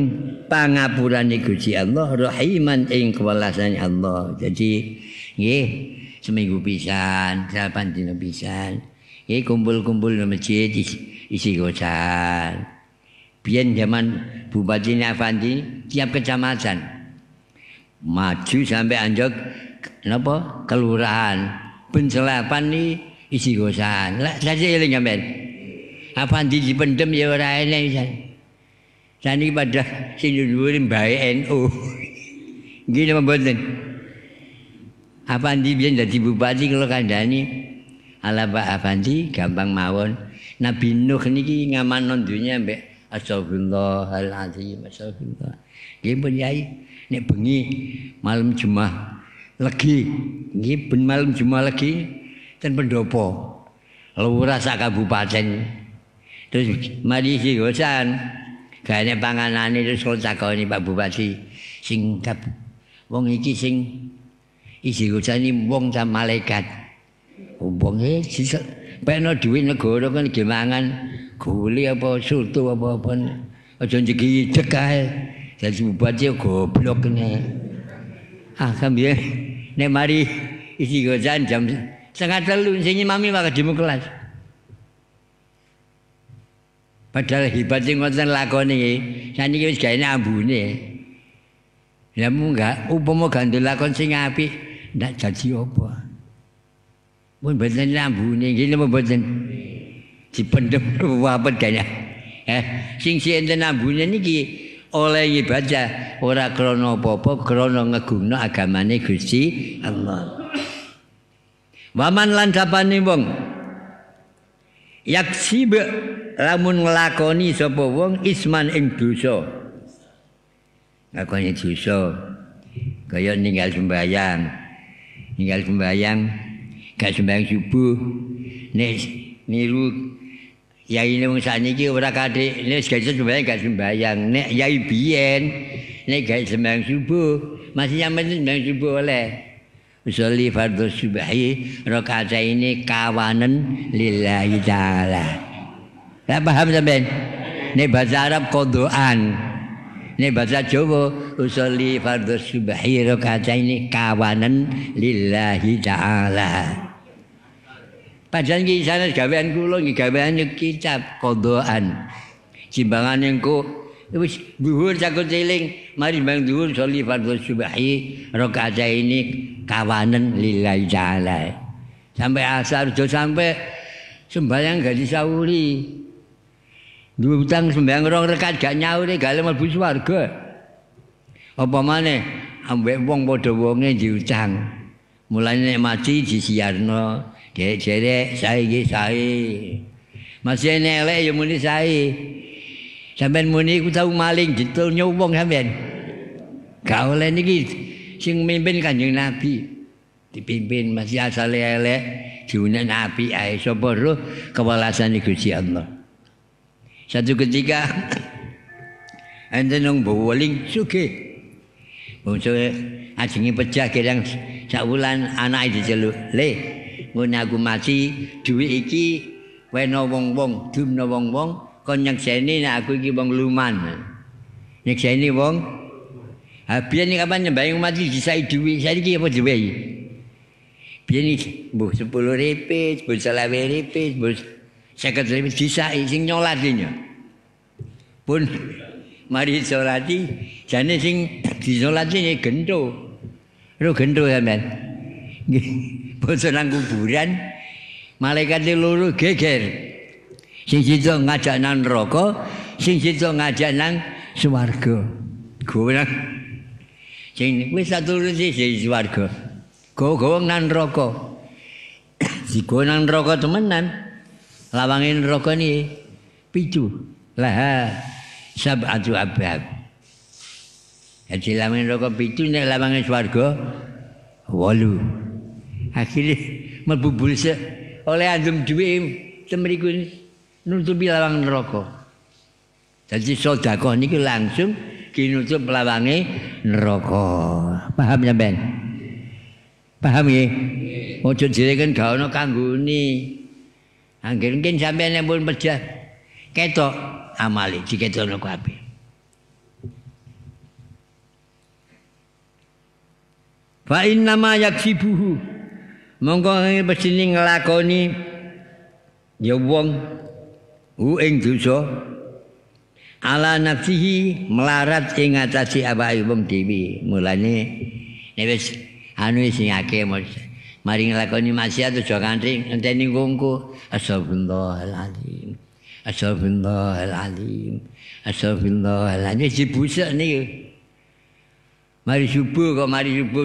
pangapurane Gusti Allah rahiman ing kewelasan Allah. Jadi nggih seminggu pisan, 8 dina pisan. Nggih kumpul-kumpul nang masjid isi gocan. Biyen zaman Bupati Afandi tiap kecamatan maju sampai anjok napa kelurahan pencelapan ni isi gocan. Lah saja eling sampean. Afandi dipendem ya ora enek pisan. Sani pada sing dhuwur mbae NU. Nggih napa mboten? Afandi biyen dadi bupati kula kandhani. Ala Pak Afandi gampang mawon. Nabi Nuh niki ngamanno donya mbek astagfirullahalazim, astagfirullah. Nggih pun Yai nek bengi malam Jumat legi. Nggih ben malam Jumat legi ten pendopo. Lurah sak kabupaten. Terus mari si gosan. Gane panganane terus kula takoni Pak Bupati sing wong iki sing isi gocani wong ta malaikat. Wong e sisa peno dhuwit negara kan gemangan guli apa soto apa-apa. Aja njegideg kae. Dadi bupati goblok ne. Ah kambiye nek mari isi gocan jam 2:30 sing mami maka demo kelas. Padahal hebat sing ngoten lakone iki. Saniki wis gaene ambune. Ya munggah upama gandul lakon sing apik ndak jadi apa. Mun boten lambune nggih napa boten dipendhem wapet kaya. Sing enten lambune niki oleh ibadah ora krana apa-apa krana ngegungno agamane Gusti Allah. Waman lan sapane wong yaksib lamun nglakoni sapa wong isman ing dosa. Ngakoni dosa kaya ninggal sembahyang. Ninggal sembahyang gak sembahyang subuh nek niru yai wong sakniki ora kadhe nek gak sembahyang gak sembahyang nek yai biyen nek gak sembahyang subuh masih sampeyan sembahyang subuh oleh usolli fardhu subhi rakaat ini kawanan lillahi taala. Lah paham sampean? Nek bahasa Arab qodaan. Nek bahasa Jawa usolli fardhu subhi rakaat ini kawanan lillahi taala. Padahal iki sanes gawean kula nggih gawean kitab qodaan. Timbangan engko wis dhuwur cakut eling mari mbang dhuwur sholli fardhu subhi rakaat ini kawanan lillahi ta'ala. Sampai asar do sampai sembahyang gak disauri. Duwe utang sembahyang rong rakaat gak nyauri gak mlebu swarga. Apa maneh ambek wong padha wonge diutang. Mulane nek mati disiarno, derek saiki sae. Masih elek ya muni sae. Sampeyan muni ku tau maling ditulnyo wong sampeyan. Gak oleh niki sing mimpin Kanjeng Nabi. Dipimpin masih asal elek diunek Nabi ae sapa roh kewelasane Gusti Allah. Satu ketika enten nang Bowoling sugih. Bangsa ajenge pejah kirang sak wulan anake diceluk, "Le, ngono aku mati, dhuwit iki wena wong-wong, dumna wong-wong kon nyekseni nek aku iki wong luman." Nyekseni wong biyen kapan nyembahyang mati disai dhuwit, saiki apa diwehi? Biyen iki mbuh 10 ripit, mbuh 20 ripit, mbuh 50 ripit disai sing nyolatinya. Pun mari salati jane sing disolati gento. Ro gento sampean. Nggih, basa nang kuburan malaikat loro geger. Sing siji ngajak nang neraka, sing siji ngajak nang swarga. Gowo sing wis saturut sing swarga. Gowo nang neraka. Sigo nang neraka temenan. Lawange neraka ni 7. Lah sab'atu abab. Jadi lawange neraka 7 nek lawange swarga 8. Akhire mlebu bulsa oleh andum dhuwit temriku nutupi lawang neraka. Jadi sedekah niki langsung kinutup lawange neraka. Paham sampean? Paham nggih? Ojo direken gak ono kanggone. Angger mungkin sampean nek pun pejah ketok amale diketokno kabeh. Fa inna ma yaksibuhu monggo mesti nglakoni ya wong ing dosa ala nafsihi melarat ing atase awake wong dhewe. Mulane nek wis anu sing akeh mari nglakoni maksiat aja kanthi ngenteni ngongko astagfirullahaladzim. Astagfirullahaladzim. Astagfirullahaladzim. Dibusak niki. Mari subuh kok mari subuh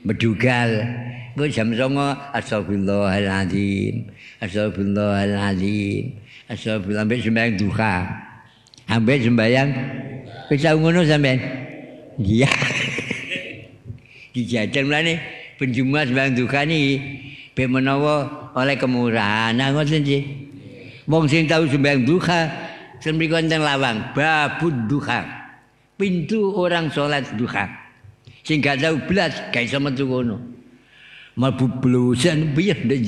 bedugal. Kok jam 09.00 astagfirullahaladzim. Astagfirullahaladzim. Astagfirullah sampai sembahyang duha. Sampai sembahyang wis ngono sampean. Iya. Dijajal mlane penjumat sembahyang duha niki ben menawa oleh kemurahan. Nah ngoten nggih. Wong sing tau sembahyang duha semriku wonten lawang babud duha. Pintu orang salat duha. Sing gak tau blas gak iso metu kono. Mlebu blusan piye ndek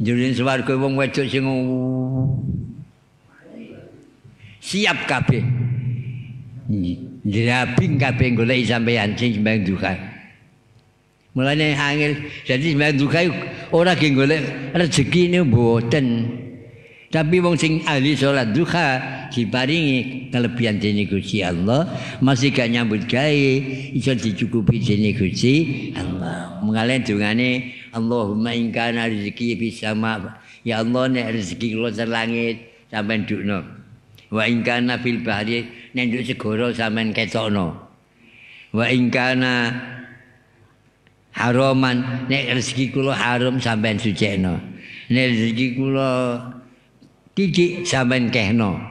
jero swarga wong wedok sing siap kabeh. Njabing kabeh golek sampeyan sing sembahyang duha. Mulane angel dadi sembahyang duha ora ge golek rezekine mboten. Tapi wong sing ahli salat duha diparingi kelebihan dening Gusti Allah, masih gak nyambut gawe iso dicukupi dening Gusti Allah. Mengalen dungane Allahumma in kana rezeki bis sama. Ya Allah nek rezeki kula teng langit sampean dukno. Wa in kana fil bahri nek nduk segara sampean ketokno. Wa in kana haraman nek rezeki kula haram sampean sucekno. Nek rezeki kula titik sampean kehno.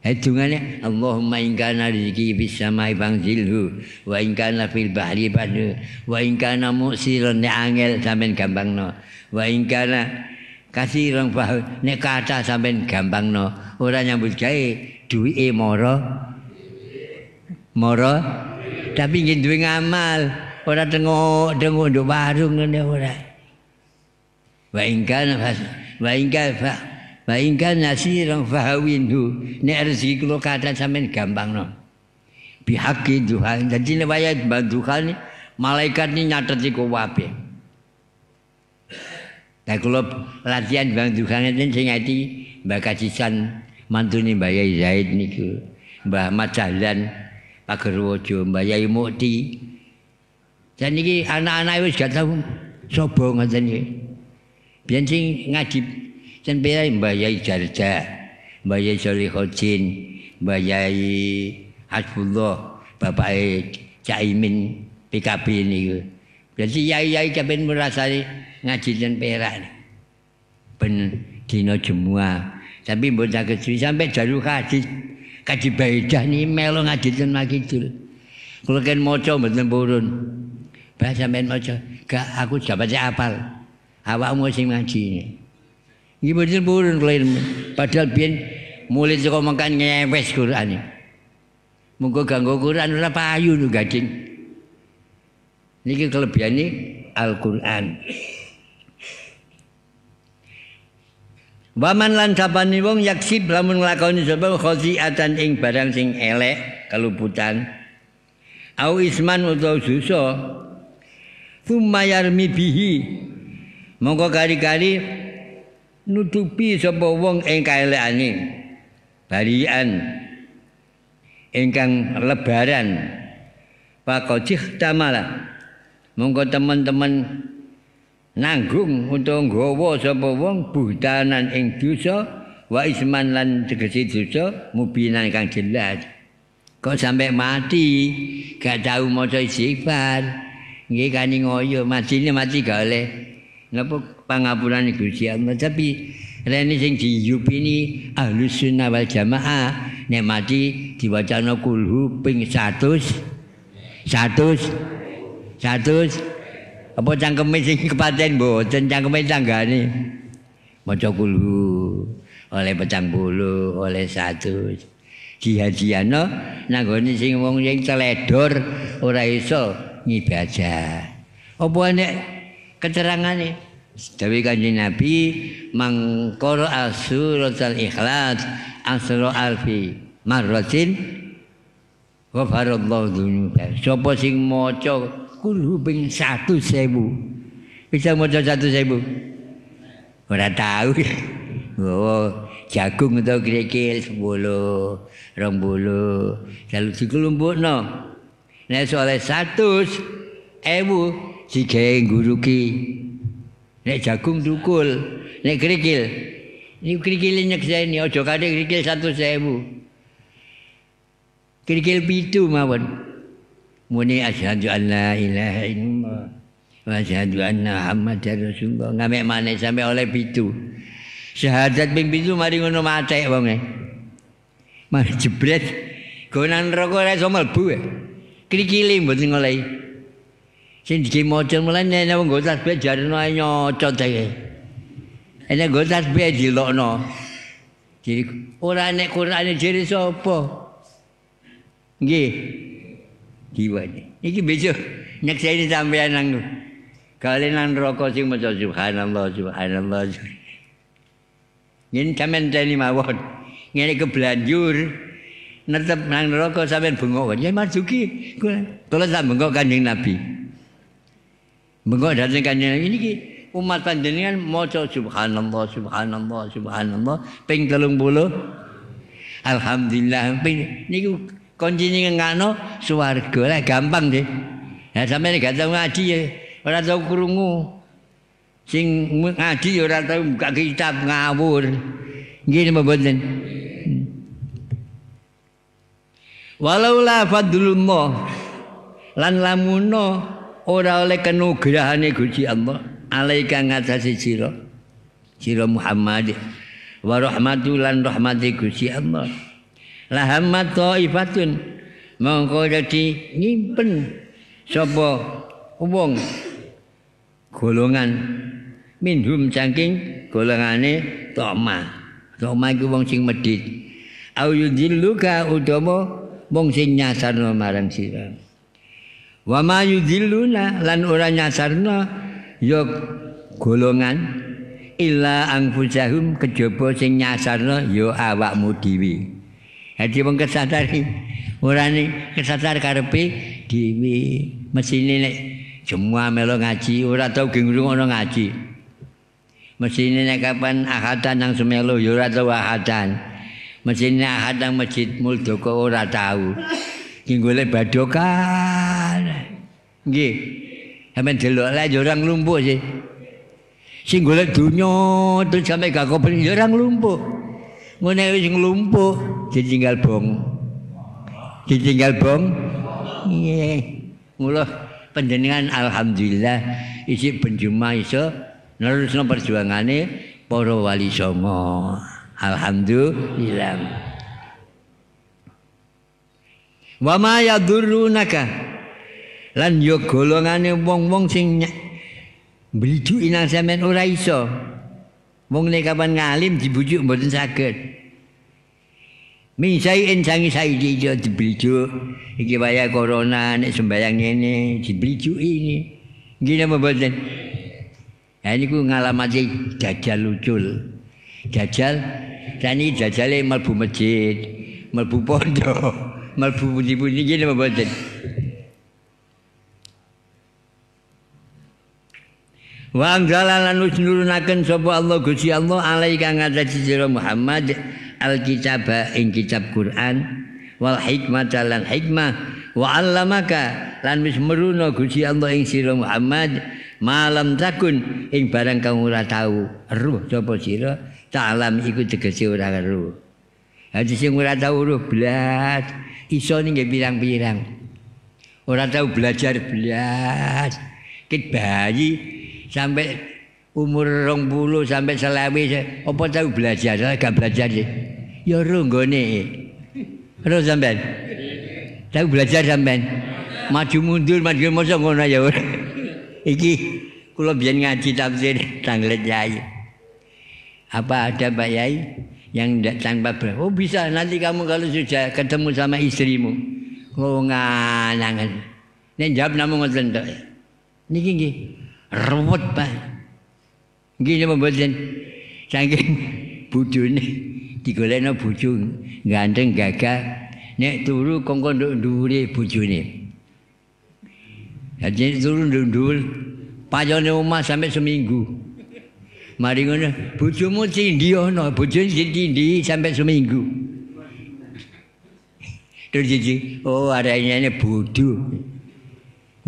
Hedungane Allahumma in kana rizqi bis samai bangzilhu wa in kana fil bahri badu wa in kana musiran nek angel sampean gampangno wa in kana kasiran bah nek kathah sampean gampangno ora nyambut gawe duwike mara tapi nggih duwe ngamal ora tengok-tengok nduk warung ngene ora wa in kana Baingkan nasiran fahawinhu nek rezeki kula kathah sampean gampangno. Bihaqi duha. Dadi nek waya bandukan malaikat ni nyateti kabeh. Lah kula latihan bandukan ngeten sing ati Mbah Kacisan mantune Mbah Yai Zaid niku. Mbah Ahmad Dahlan Pagerwojo, Mbah Yai Mukti. Dan niki anak-anak wis gak tau sapa ngoten iki. Biyen sing ngaji dan pira Mbah Yai Jarja, Mbah Yai Solihodin, Mbah Yai Hasbullah, Bapak Caimin PKB niku. Jadi yai-yai kabeh merasani ngaji ten perak. Ben dina Jumat. Tapi mbok saged sampai jalu kaji baidah ni melo ngaji ten Makidul. Kula kan maca mboten purun. Bah sampean maca, gak aku dapat apal. Awakmu sing ngaji. Iki mboten purun kula padahal biyen mulai saka mangkan ngewes Quran. Monggo ganggo Quran ora payu lho gading. Niki kelebihane Al-Qur'an. Waman lan sapane wong yaksib lamun nglakoni sapa khosiatan ing barang sing elek, keluputan. Au isman utawa dosa. Tsumma yarmi bihi. Monggo kali-kali nutupi sapa wong ing kaelekane barian ingkang lebaran faqadih tamala monggo teman-teman nanggung untuk nggawa sapa wong buhtanan ing dosa wa isman lan tegese dosa mubinan kang jelas kok sampai mati gak tau maca istighfar nggih kani ngoyo mati gak oleh napa pangapurane Gusti Allah tapi rene sing diyupi ini Ahlus Sunnah wal Jamaah nek mati diwacana kulhu ping 100 apa cangkeme sing kepaten mboten cangkeme tanggane maca kulhu oleh 50 oleh 100 jihadiano nanggone sing wong sing teledor ora iso ngibadah apa nek keterangane Dawi Kanjeng Nabi mangkor suratul Ikhlas asra alfi marratin ghafarallahu dzunuba. Sapa sing maca kulhu ping 100.000 bisa maca 100.000? Ora tahu. Oh, jagung utawa krikil 10, 20 kalau dikelompokno. Nek soal 100.000 digawe nguruki. Nek jagung tukul, nek krikil. Ini krikil nyekseni aja kadhe krikil 100.000. Krikil 7 mawon. Muni asyhadu an la ilaha illallah wa asyhadu anna Muhammadar Rasulullah. Ngamek maneh sampe oleh 7. Syahadat ping 7 mari ngono matek wonge. Mari jebret. Gonan neraka ora iso mlebu. Krikile mboten ngolehi. Sing dimaca mulane nek nggo tasbih jarno ae nyocot ae. Nek nggo tasbih dilokno. Jadi ora nek Qur'ane jere sapa? Nggih. Diwane. Iki besok nyekseni sampeyan nang kali nang neraka sing maca subhanallah subhanallah. Yen sampeyan teni mawon. Ngene keblanjur netep nang neraka sampeyan bengok. Ya marjuki kula sak bengok Kanjeng Nabi. Bengok dateng Kanjeng Nabi niki umat panjenengan maca subhanallah subhanallah subhanallah ping 30. Alhamdulillah ping niku kuncine ngakno swarga. Lah gampang nggih. Lah sampeyan gak tau ngaji ya ora tau krungu. Sing ngaji ya ora tau buka kitab ngawur. Nggih napa mboten? Walaula fadlullah lan lamuno ora oleh kanugrahane Gusti Allah alaika ngatasi sira Muhammad wa rahmatul lan rahmati Gusti Allah lahammat taifatun mongko dadi nyimpen sapa wong golongan minhum saking golongane Toma iku wong sing medhit au yudilluka utawa wong sing nyasarno marang sira. Wa ma yudilluna lan ora nyasarno ya golongan illa anfusahum kejaba sing nyasarno ya awakmu dhewe. Dadi wong kesadar ora kesadar karepe dhewe. Mesine nek semua melo ngaji ora tau ngrungokno ngaji. Mesine nek kapan ahadan nang semelo ya ora tau ahadan. Mesine ahad nang masjid Muldoko ora tahu. Ki golek badokan. Nggih. Sampeyan delok lek ya ora nglumpuk sih. Sing golek donya terus sampe gak kepengin ya ora nglumpuk. Ngene wis nglumpuk ditinggal bong. Nggih. Mula panjenengan alhamdulillah isih benjuma iso nerusno perjuangane para wali songo. Alhamdulillah. Wa ma yadurrunaka lan yo golongane wong-wong sing mblijuki nang sampean ora iso. Wong nek kapan ngalim dibujuk mboten saged. Misain sangi saiki iso diblijuk. Iki waya corona nek sembayang ngene diblijuki ini. Nggih napa mboten? Ha niku ngalamati jajal lucul. Jajal tani jajale mlebu masjid, mlebu pondok, mlebu pundi-pundi iki napa mboten. Wa anzalalan nurunaken sapa Allah Gusti Allah alaika ngatasi sira Muhammad alkitab ing kitab Quran wal hikmah lan hikmah wa 'allamaka lan wis meruno Gusti Allah ing sira Muhammad malam takun ing barang kang ora tau eruh sapa sira ta'lam iku tegese ora eruh. Hadi sing ora tau eruh blas iso ning pirang-pirang. Ora tau belajar blas. Kit bayi sampai umur 20 sampai 20 apa tau belajar? Gak belajar sih. Ya eruh nggone. Eruh sampean. Tau belajar sampean. Maju mundur mosok ngono ya. Iki kula biyen ngaji tafsir tanglet Yai. Apa ada Pak Yai yang tanpa oh bisa nanti kamu kalau sudah ketemu sama istrimu. Oh nganangan. Nek jawab namung ngoten tok. Niki nggih ruwet Pak. Nggih napa mboten? Saking bojone digolekno bojo ganteng gagah nek turu kongkon nduk dhuwure bojone. Jadi turun dulu, payone omah sampai seminggu. Mari ngono, bojomu cindi ono, bojone cindi sampai seminggu. Terus jadi, oh ada ini bodoh.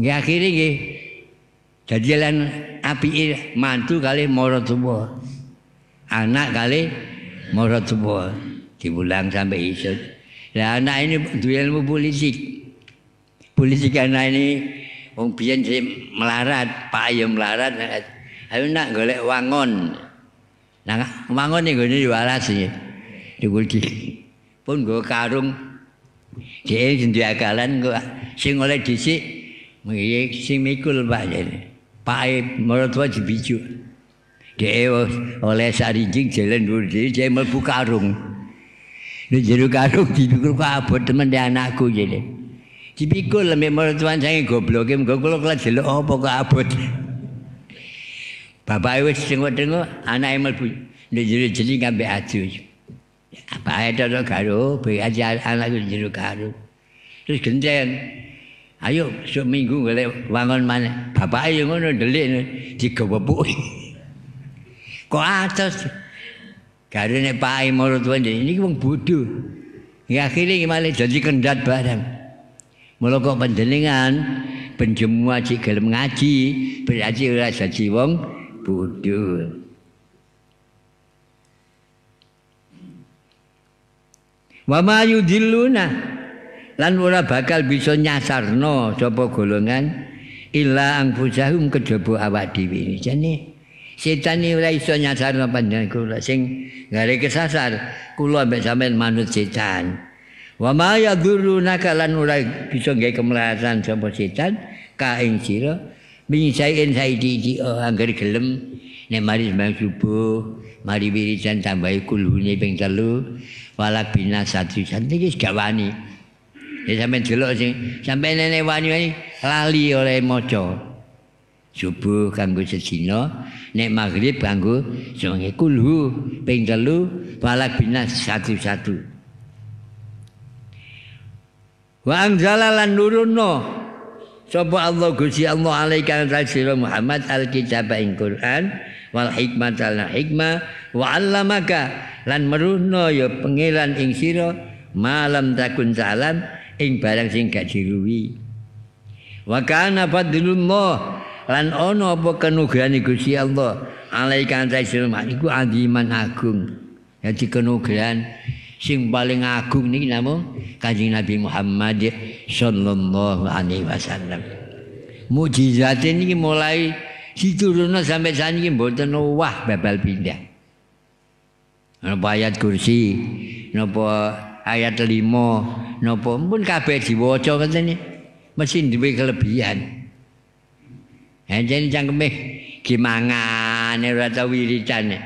Nggih akhire nggih. Dadi lan apike mantu kali mara tuwa. Anak kali mara tuwa. Diulang sampai iso. Lah anak ini duwe ilmu politik. Politik anak ini wong biyen sing melarat, Pak Ayo melarat. Ayo nak golek wangon. Nah, wangon ning gone yo alas iki. Dikuldi. Pun nggo karung. Dhewe sing akalan kok sing oleh dhisik nggih sing mikul Pak jane. Pak mertua dibijuk. Dhewe oleh sarinjing jalan dhuwur dhewe dhewe mlebu karung. Nek jero karung dipikul kok abot temen anakku jane. Dipikul mek mertuan sange gobloke mengko kula kelas delok apa kok abot. Bapake wis tengok-tengok anake mlebu nek jero jeneng ambek aju. Apa ada karo be aja anakku jero karo. Terus genteng. Ayo sok minggu golek wangon maneh. Bapake yo ngono ndelik digowo puki. Kok atos. Karene Pak marang tuane niki wong bodho. Ya akhire malah dadi kendhat barang. Mula kok panjenengan penjemu aji gelem ngaji berarti ora dadi wong bodho. Wa ma yudilluna lan ora bakal bisa nyasarno sapa golongan illa anfusahum kejaba awak dhewe. Jane setan iki ora iso nyasarno panjenengan kula sing gare kesasar kula ambek sampean manut setan. Wa ma yadurruna lan ora bisa gawe kemelasan sapa setan ka ing sira minsain saiki anggere gelem nek mari sembahyang subuh mari wiridan tambahi kulhune ping 3 walak bina satu iki gak wani. Ya sampean delok sing sampean nene wani lali oleh maca. Subuh kanggo sedina, nek maghrib kanggo sungai kulhu ping 3 walak bina satu. Wa anzalalan nurunno sapa Allah Gusti Allah alaika sira Muhammad alkitab ing Quran wal hikmata lan hikmah wa 'allamaka lan meruhno ya pangeran ing sira malam takun salam ing barang sing gak diruwi. Wa kana fadlullah lan ana apa kanugrahane Gusti Allah alaika sira iku aziman agung. Dadi kanugrahan sing paling agung niki namung Kanjeng Nabi Muhammad sallallahu alaihi wasallam. Mukjizat niki mulai diturunno sampai saniki mboten wah babal pindah. Napa ayat kursi, napa ayat 5, napa pun kabeh diwaca ngoten mesti duwe kelebihan. Enten cangkeme gimangan ora tau wiridan.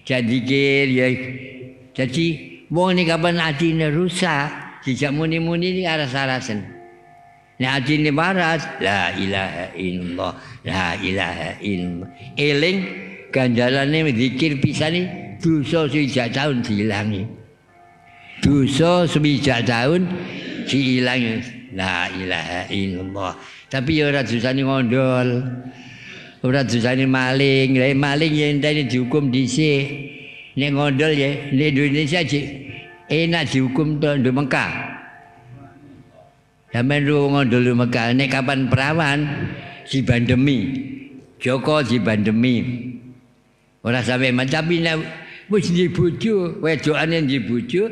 Jadi kir ya jadi wong ini kapan atine rusak, dijak muni-muni ini aras-arasen. Nek atine waras, la ilaha illallah, la ilaha illallah. Eling ganjarane zikir pisane dosa swidak taun diilangi. Dosa swidak taun diilangi. La ilaha illallah. Tapi ya ora dosane ngondol. Ora dosane maling, lha maling yen entene dihukum dhisik. Nek ngondol ya, di Indonesia enak dihukum di Mekah. Sampai ngondol di Mekah, nek kapan perawan dibandemi, Joko dibandemi. Ora sampai tapi nek wis di bojo, wedokane di bojo,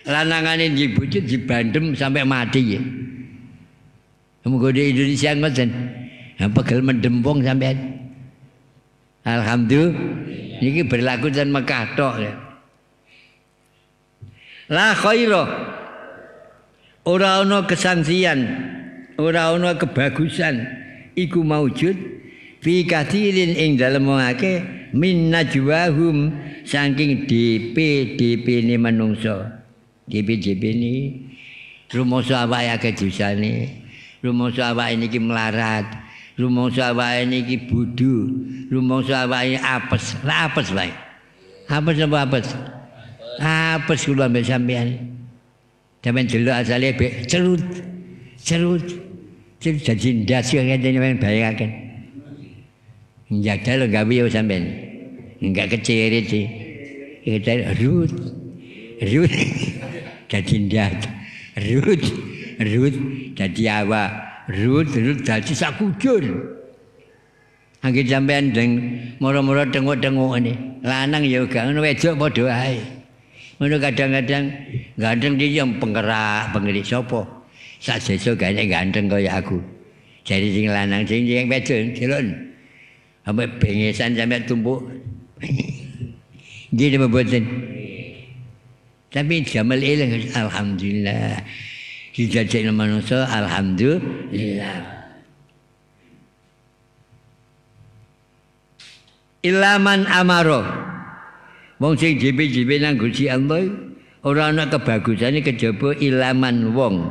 lanangane di bojo dibandem sampai mati ya. Muga di Indonesia ngoten. Pegel mendempung sampean. Alhamdulillah. Ini berlaku dan Mekah tok ya. La khaira. Ora ana kesangsian, ora ana kebagusan iku maujud fi kathirin ing dalem akeh min najwahum saking DP-ne manungsa. DP ni rumoso awake akeh dosane. Rumoso awake niki melarat. Rumangsa awake niki bodho, rumangsa awake apes. Lah apes wae. Apes apa apes? Apes kula mbek sampean. Sampeyan delok asale bek cerut. Cerut dadi ndas yo ngene men bayangaken. Njadal gawe yo sampean. Enggak kecerit sih. Kita rut. Dadi ndas. Rut dadi awak. Rut dadi sakujur. Angge sampean deng moro-moro tengok-tengok ini. Lanang ya gak ngono wedok padha ae. Ngono kadang-kadang ganteng iki yang pengerik sapa? Sak sesuk gane ganteng kaya aku. Jadi sing lanang sing wedok delon. Sampai bengesan sampai tumpuk. Nggih mboten. Tapi jamal eling alhamdulillah. Dijajak manusia alhamdulillah. Ilaman amaro. Wong sing jipi-jipi nang Gusti Allah ora ana kebagusane kejaba ilaman wong.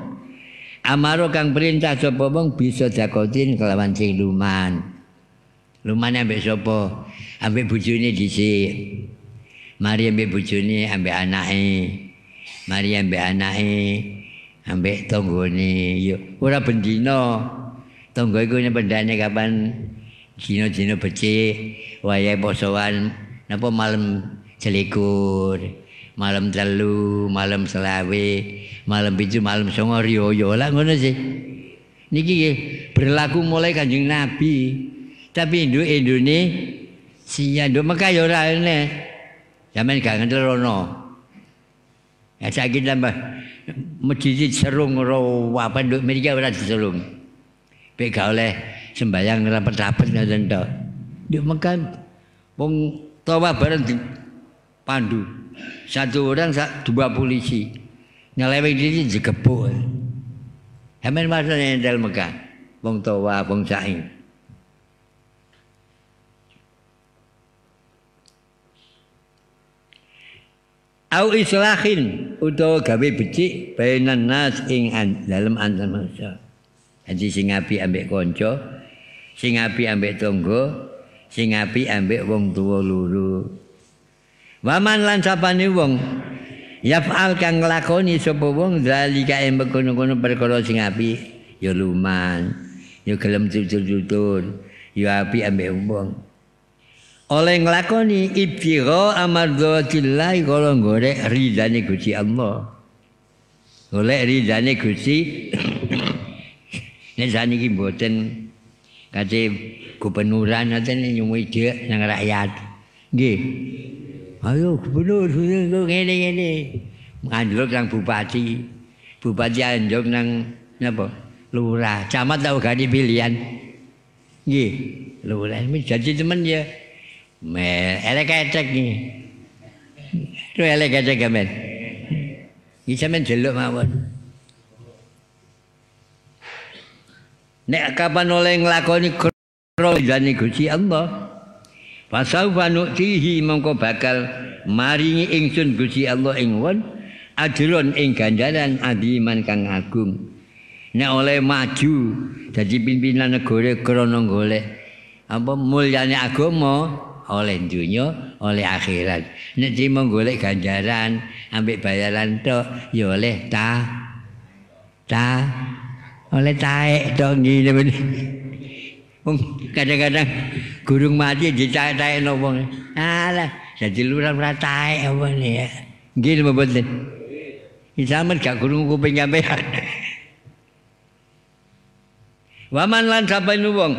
Amaro kang perintah sapa wong bisa dakotin kelawan sing luman. Lumane ambek sapa? Ambek bojone dhisik. Mari ambek bojone ambek anake. Mari ambek anake. Ambek tanggane yo ora bendina tangga iku pendane kapan dina-dina becik wayahe posoan Napa malam selikur, malam telu, malam selawe, malam 7, malam 9 riyo lah ngono sih. Niki berlaku mulai Kanjeng Nabi. Tapi Indonesia nduk Mekah ya ora ana. Sampeyan gak ngeterono. Ya saiki tambah masjid serung ro apa nduk mriki ora diserung. Pek gak oleh sembayang rapet-rapet ngoten tok. Nduk Mekah wong tawaf bareng dipandu. Satu orang 2 polisi. Nyeleweng diri digebuk. Sampeyan masane ndal Mekah. Wong tawaf, wong sa'i. Au islahin utawa gawe becik bainan nas ing dalem antar manusia. Jadi sing apik ambek kanca, sing apik ambek tangga, sing apik ambek wong tuwa loro. Waman lan sapane wong yaf'al kang nglakoni sapa wong zalika ing kono-kono perkara sing apik ya luman, ya gelem tutur-tutur, ya apik ambek wong. Oleh nglakoni ibtigha amardhatillah kala golek ridane Gusti Allah. Golek ridane Gusti. Nek saniki mboten kate gubernuran ngoten nyumui dhek nang rakyat. Nggih. Ayo gubernur ngene-ngene. Ngandhut nang bupati. Bupati anjuk nang napa? Lurah. Camat tau ganti pilihan. Nggih. Lurah jadi temen ya. Elek kecek iki. Lho elek kecek gamen. Iki sampean delok mawon. Nek kapan oleh nglakoni kerajaan Gusti Allah, fasaufa nu'tihi mongko bakal maringi ingsun Gusti Allah ing won ajron ing ganjaran adiman kang agung. Nek oleh maju dadi pimpinan negara krana golek apa mulyane agama oleh dunya, oleh akhirat. Nek cuma golek ganjaran, ambek bayaran tok, ya oleh oleh taek tok ngene men. Wong kadang-kadang gurung mati dicaek-caekno wong. Alah, jadi lurah ora taek apa ya. Nggih mboten. Isamen gak gurung kuping sampean. Waman lan sapane wong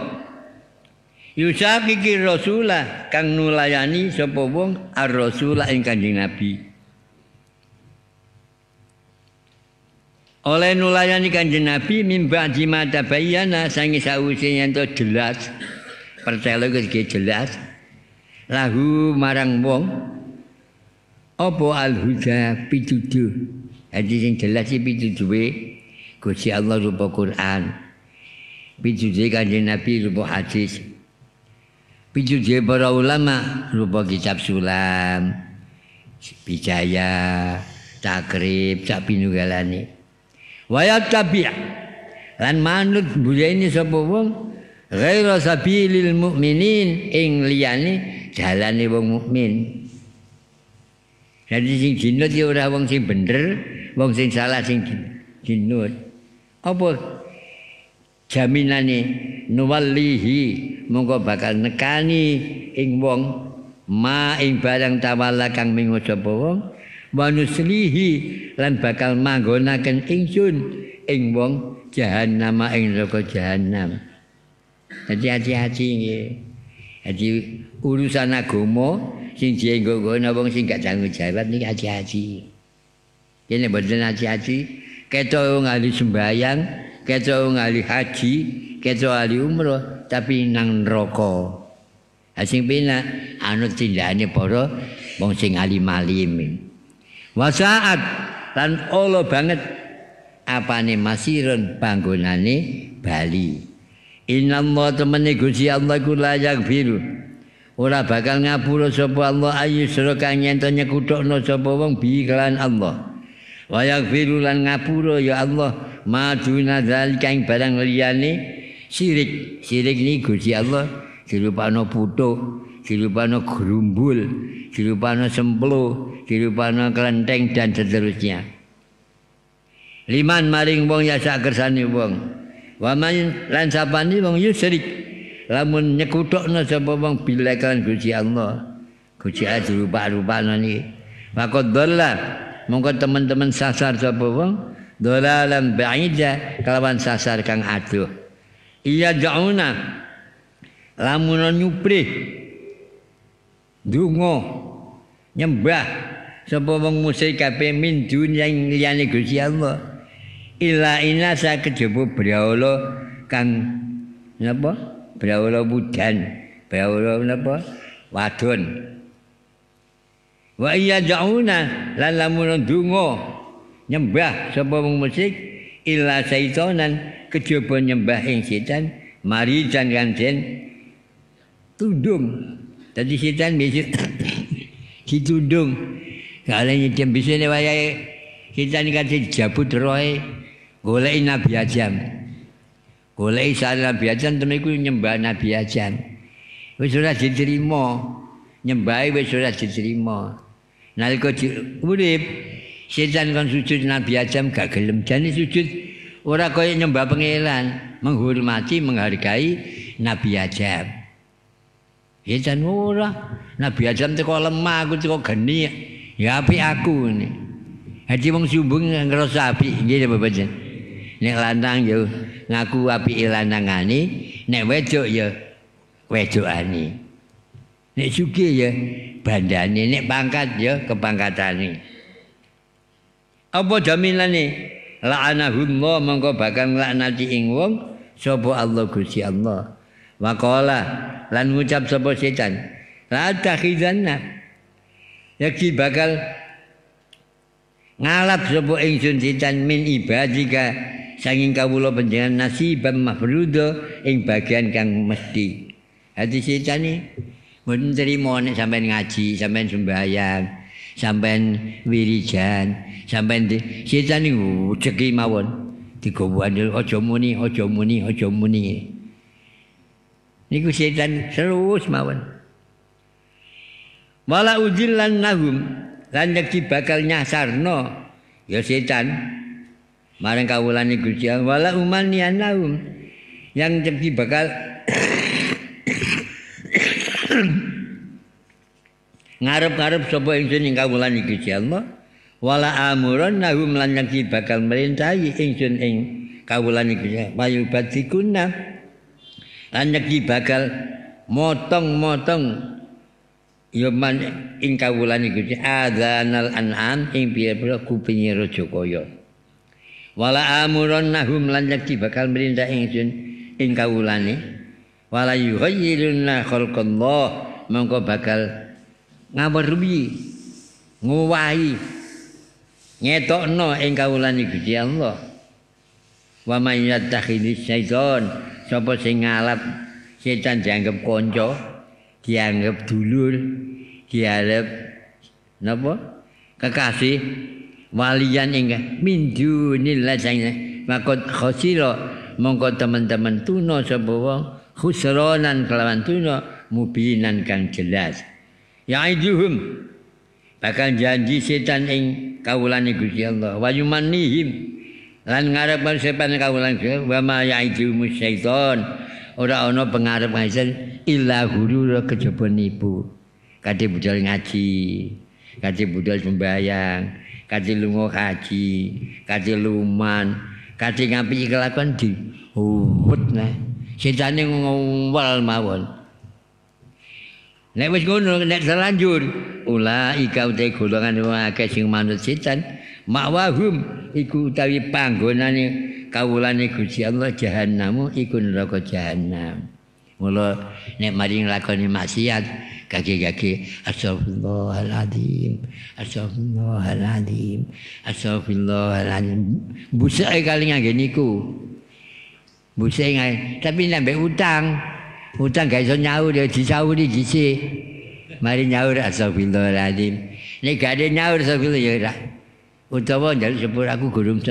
yusakiki rasulah kang nulayani sapa wong ar-rasulah ing Kanjeng Nabi. Oleh nulayani Kanjeng Nabi mimba jima tabayyana sangi sawise yen to jelas. Percaya iki jelas. Lahu marang wong apa al-huda pituduh. Jadi sing jelas iki pituduhe Gusti Allah rupa Quran. Pituduhe Kanjeng Nabi rupa hadis. Pituduhe para ulama rupa kitab sulam, bijaya, takrib, sak pinunggalane. Wa yattabi' lan manut budayane sapa wong ghaira sabilil mukminin ing liyane dalane wong mukmin. Jadi sing jinut ya ora wong sing bener, wong sing salah sing jinut. Apa jaminane nuwallihi mongko bakal nekani ing wong ma ing barang tawala kang mingo sapa wong wa nuslihi lan bakal manggonaken ingsun ing wong jahannam ing neraka jahanam. Jadi hati-hati nggih. Jadi urusan agama sing dienggo-enggono wong sing gak tanggung jawab niki hati-hati. Yen mboten hati-hati ketok wong ahli sembayang, ketok wong ahli haji, ketok ahli umroh tapi nang neraka. Sing penak anut tindakane para wong sing alim-alim. Wasaat lan Allah banget apane masirun panggonane bali. Innallaha temene Gusti Allah ku layak biru. Ora bakal ngapura sapa Allah ayu sira kang yen to nyekuthukno sapa wong bi kelan Allah. Wa yaghfiru lan ngapura ya Allah maduna zalika ing barang liyane syirik. Syirik ni Gusti Allah dirupano putuk, dirupano grumbul, dirupano semplo, dirupano kelenteng dan seterusnya. Liman maring wong ya sak kersane wong. Wa man lan sapane wong yusyrik lamun nyekuthukna sapa wong billahi kan Gusti Allah. Gusti dirupa-rupakno niki. Faqad dhalla mongko teman-teman sasar sapa wong dhalalan ba'ida kelawan sasar kang adoh. Iya jauna lamun nyuprih donga nyembah sapa wong musyrik kabeh min dunyang liyane Gusti Allah. Ila inasa kejaba brahala kang napa? Brahala wudan, brahala napa? Wadon. Wa iya jauna lan lamun donga nyembah sapa wong musyrik illa saitanan kejaba nyembah ing setan marijan kan den tundung. Dadi setan bisa ditundung. Kalane dia bisa wayahe setan iki jabut roe goleki Nabi Adam. Goleki Nabi Adam temeniku nyembah Nabi Adam. Wis ora diterima. Nyembahe wis ora diterima. Nalika urip setan kon sujud Nabi Adam gak gelem jane sujud ora kaya nyembah pangeran, menghormati menghargai Nabi Adam. Setan ora, Nabi Adam teko lemah, aku teko geni. Ya apik aku ini. Hati wong sumbung ngerasa apik nggih Bapak Jen. Nek lanang yo ngaku apike lanangane, nek wedok ya wedokane. Nek sugih ya bandane, nek pangkat ya kepangkatane. Apa jaminane? La'anahullah mongko bakal nglaknati ing wong sapa Allah Gusti Allah. Wa qala lan ngucap sapa setan, la takhizanna. Yakti bakal ngalap sapa ingsun setan min ibadika saking kawula panjenengan nasiban mafruda ing bagian kang mesti. Hati setan iki mboten trimo nek sampean ngaji, sampean sembahyang, sampean wiridan, sampean setan niku ceki mawon digowo andel aja muni, aja muni, aja muni. Niku setan terus mawon. Wala udillan nahum lan yakti bakal nyasarno ya setan marang kawulane Gusti Allah wala umanian nahum yang yakti bakal ngarep-ngarep sapa ingsun ing kawulane Gusti Allah wala amuran nahum lan yakti bakal merintahi ingsun ing kawulane Gusti Allah wayu batikunna lan yakti bakal motong-motong ya man ing kawulane Gusti adzanal an'am ing pira-pira kupinge raja kaya wala amuran nahum lan yakti bakal merintah ingsun ing kawulane wala yughayyiruna khalqallah mongko bakal ngawerwi ngowahi ngetokno ing kawulane Gusti Allah wa may yattakhidis syaiton sapa sing ngalap setan dianggap kanca dianggap dulur, dianggap napa? Kekasih walian ingkang min dunillah sang makot khosira mongko teman-teman tuna sapa wong khusranan kelawan tuna mubinan kang jelas. Ya'iduhum bakal janji setan ing kawulane Gusti Allah wa yumanihim lan ngarep sepan kawulane wa ma ya'iduhum syaiton ora ana pengarep ngajen illa ghurura kejaba nipu. Kadhe budal ngaji, kadhe budal sembahyang, kadhe lunga haji, kadhe luman, kadhe ngampi kelakuan di huwet nah. Setane ngowal mawon. Nek wis ngono nek terlanjur ulaika utai golongan wong akeh sing manut setan makwahum iku utawi panggonane kawulane Gusti Allah jahannamu iku neraka jahanam. Mula nek mari nglakoni maksiat kaki-kaki astagfirullahaladzim, astagfirullahaladzim, astagfirullahaladzim. Busake kali ngangge niku. Busake ngae, tapi nambah utang. Utang gak iso nyaur ya disauri dhisik. Mari nyaur astagfirullahaladzim. Nek gak ada nyaur astagfirullah ya ora. Utawa njaluk sepur aku gurung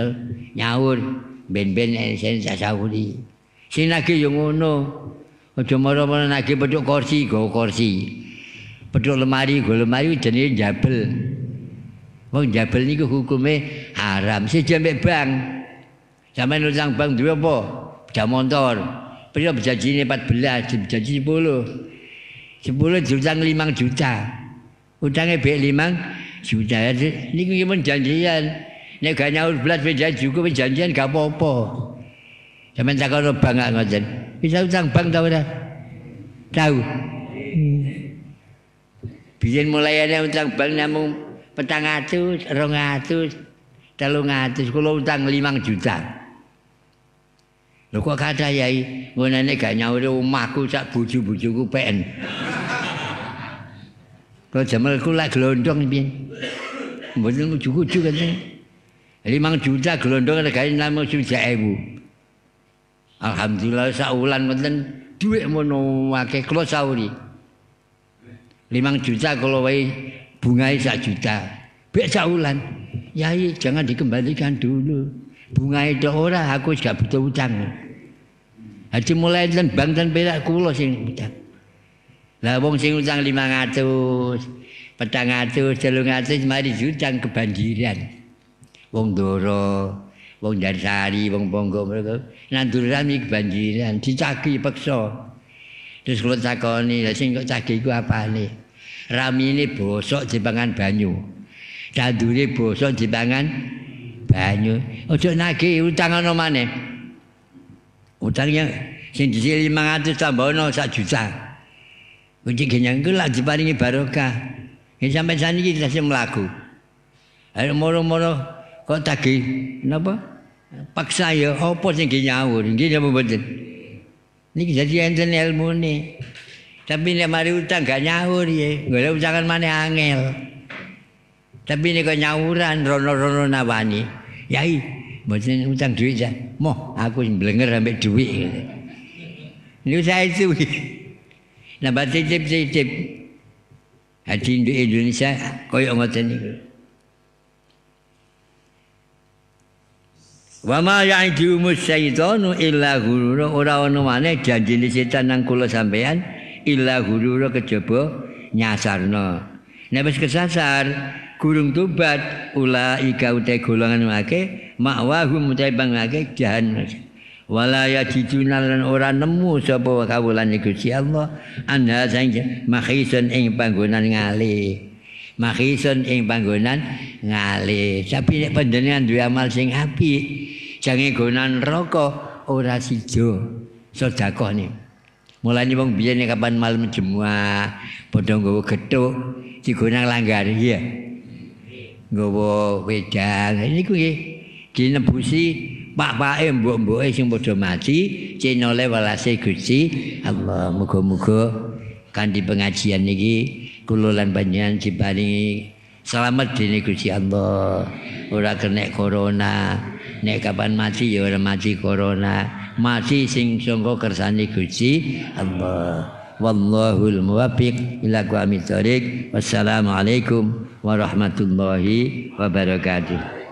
nyaur. Ben-ben sen sasauri. Sing nagih yo ngono. Aja mara-mara nagih pedhuk kursi, go kursi. Pedhuk lemari, go lemari jenenge jabel. Wong jabel niku hukume haram. Siji ambek bank. Sampeyan utang bank duwe apa? Sepeda motor. Pira janjine 14, janji 10. 10 diutang 5 juta. Utangnya bek 5 juta. Niku men janjian. Nek gak nyaur belas cukup janjian gak apa-apa. Sampeyan takono bank gak ngoten. Bisa utang bank ta ora? Tahu. Biyen mulai ana utang bank namung 400, 200, 300, kula utang 5 juta. Lho kok kata yai ngonane gak nyaur omahku sak bojo-bojoku PN. Kok jamelku lak glondong piye? Mboten ujug-ujug kan. 5 juta glondong regane 6.000. Alhamdulillah sak wulan mboten dhuwit mono akeh kula sauri. 5 juta kalau wae bungai 1 juta. Bek sak wulan. Yai jangan dikembalikan dulu. Bungai itu ora aku gak butuh utang. Haji mulai ten bank ten perak kula sing utang. Lah wong sing utang 500, 400, 300 mari utang kebanjiran. Wong Doro, wong Darsari, wong Ponggo mereka nanduran iki kebanjiran, dicagi paksa. Terus kula takoni, lha sing kok cagi iku apane? Ramine bosok dipangan banyu. Tandure bosok dipangan banyu. Ojo nagih utang ana maneh. Utangnya sing dhisik 500 tambahono 1 juta. Kunci genyang ku lak diparingi barokah. Yen sampe saniki tasih mlaku. Ayo moro-moro kok tagih napa? Paksa ya apa sing nyawur. Nggih napa mboten? Niki dadi enten ilmune. Tapi nek mari utang gak nyawur ya, golek utangan maneh angel. Tapi nek nyawuran rono-rono nawani. Yai, mboten utang dhuwit ya. Moh, aku mblenger ambek dhuwit. Niku saya itu. Nambah titip-titip. Haji di Indonesia koyo ngoten niku. Wa ma ya'idumus syaitanu illa ghurura, ora ono maneh janjine setan nang kula sampean illa ghurura kejaba nyasarno. Nek wis kesasar gurung tobat ulaika utai golongan akeh makwahum utai bangake jahanam. Wala yajiduna lan ora nemu sapa kawulan Gusti Allah anha sang makhisun ing panggonan ngalih. Makhisun ing panggonan ngalih. Tapi nek panjenengan duwe amal sing apik, jange gonan neraka ora sida sedekah ni. Mulane wong biyen kapan malam Jumat padha nggawa gethuk digonang langgar iya. Nggawa wedang niku nggih dinebusi pak-pake mbok-mboke sing padha mati cenole welase Gusti Allah. Muga-muga kanthi pengajian niki kula lan panjenengan diparingi selamat dening Gusti Allah. Ora kena corona. Nek kapan mati ya ora mati corona. Mati sing sangka kersane Gusti Allah. Wallahul muwaffiq ila aqwamit thoriq. Wassalamualaikum warahmatullahi wabarakatuh.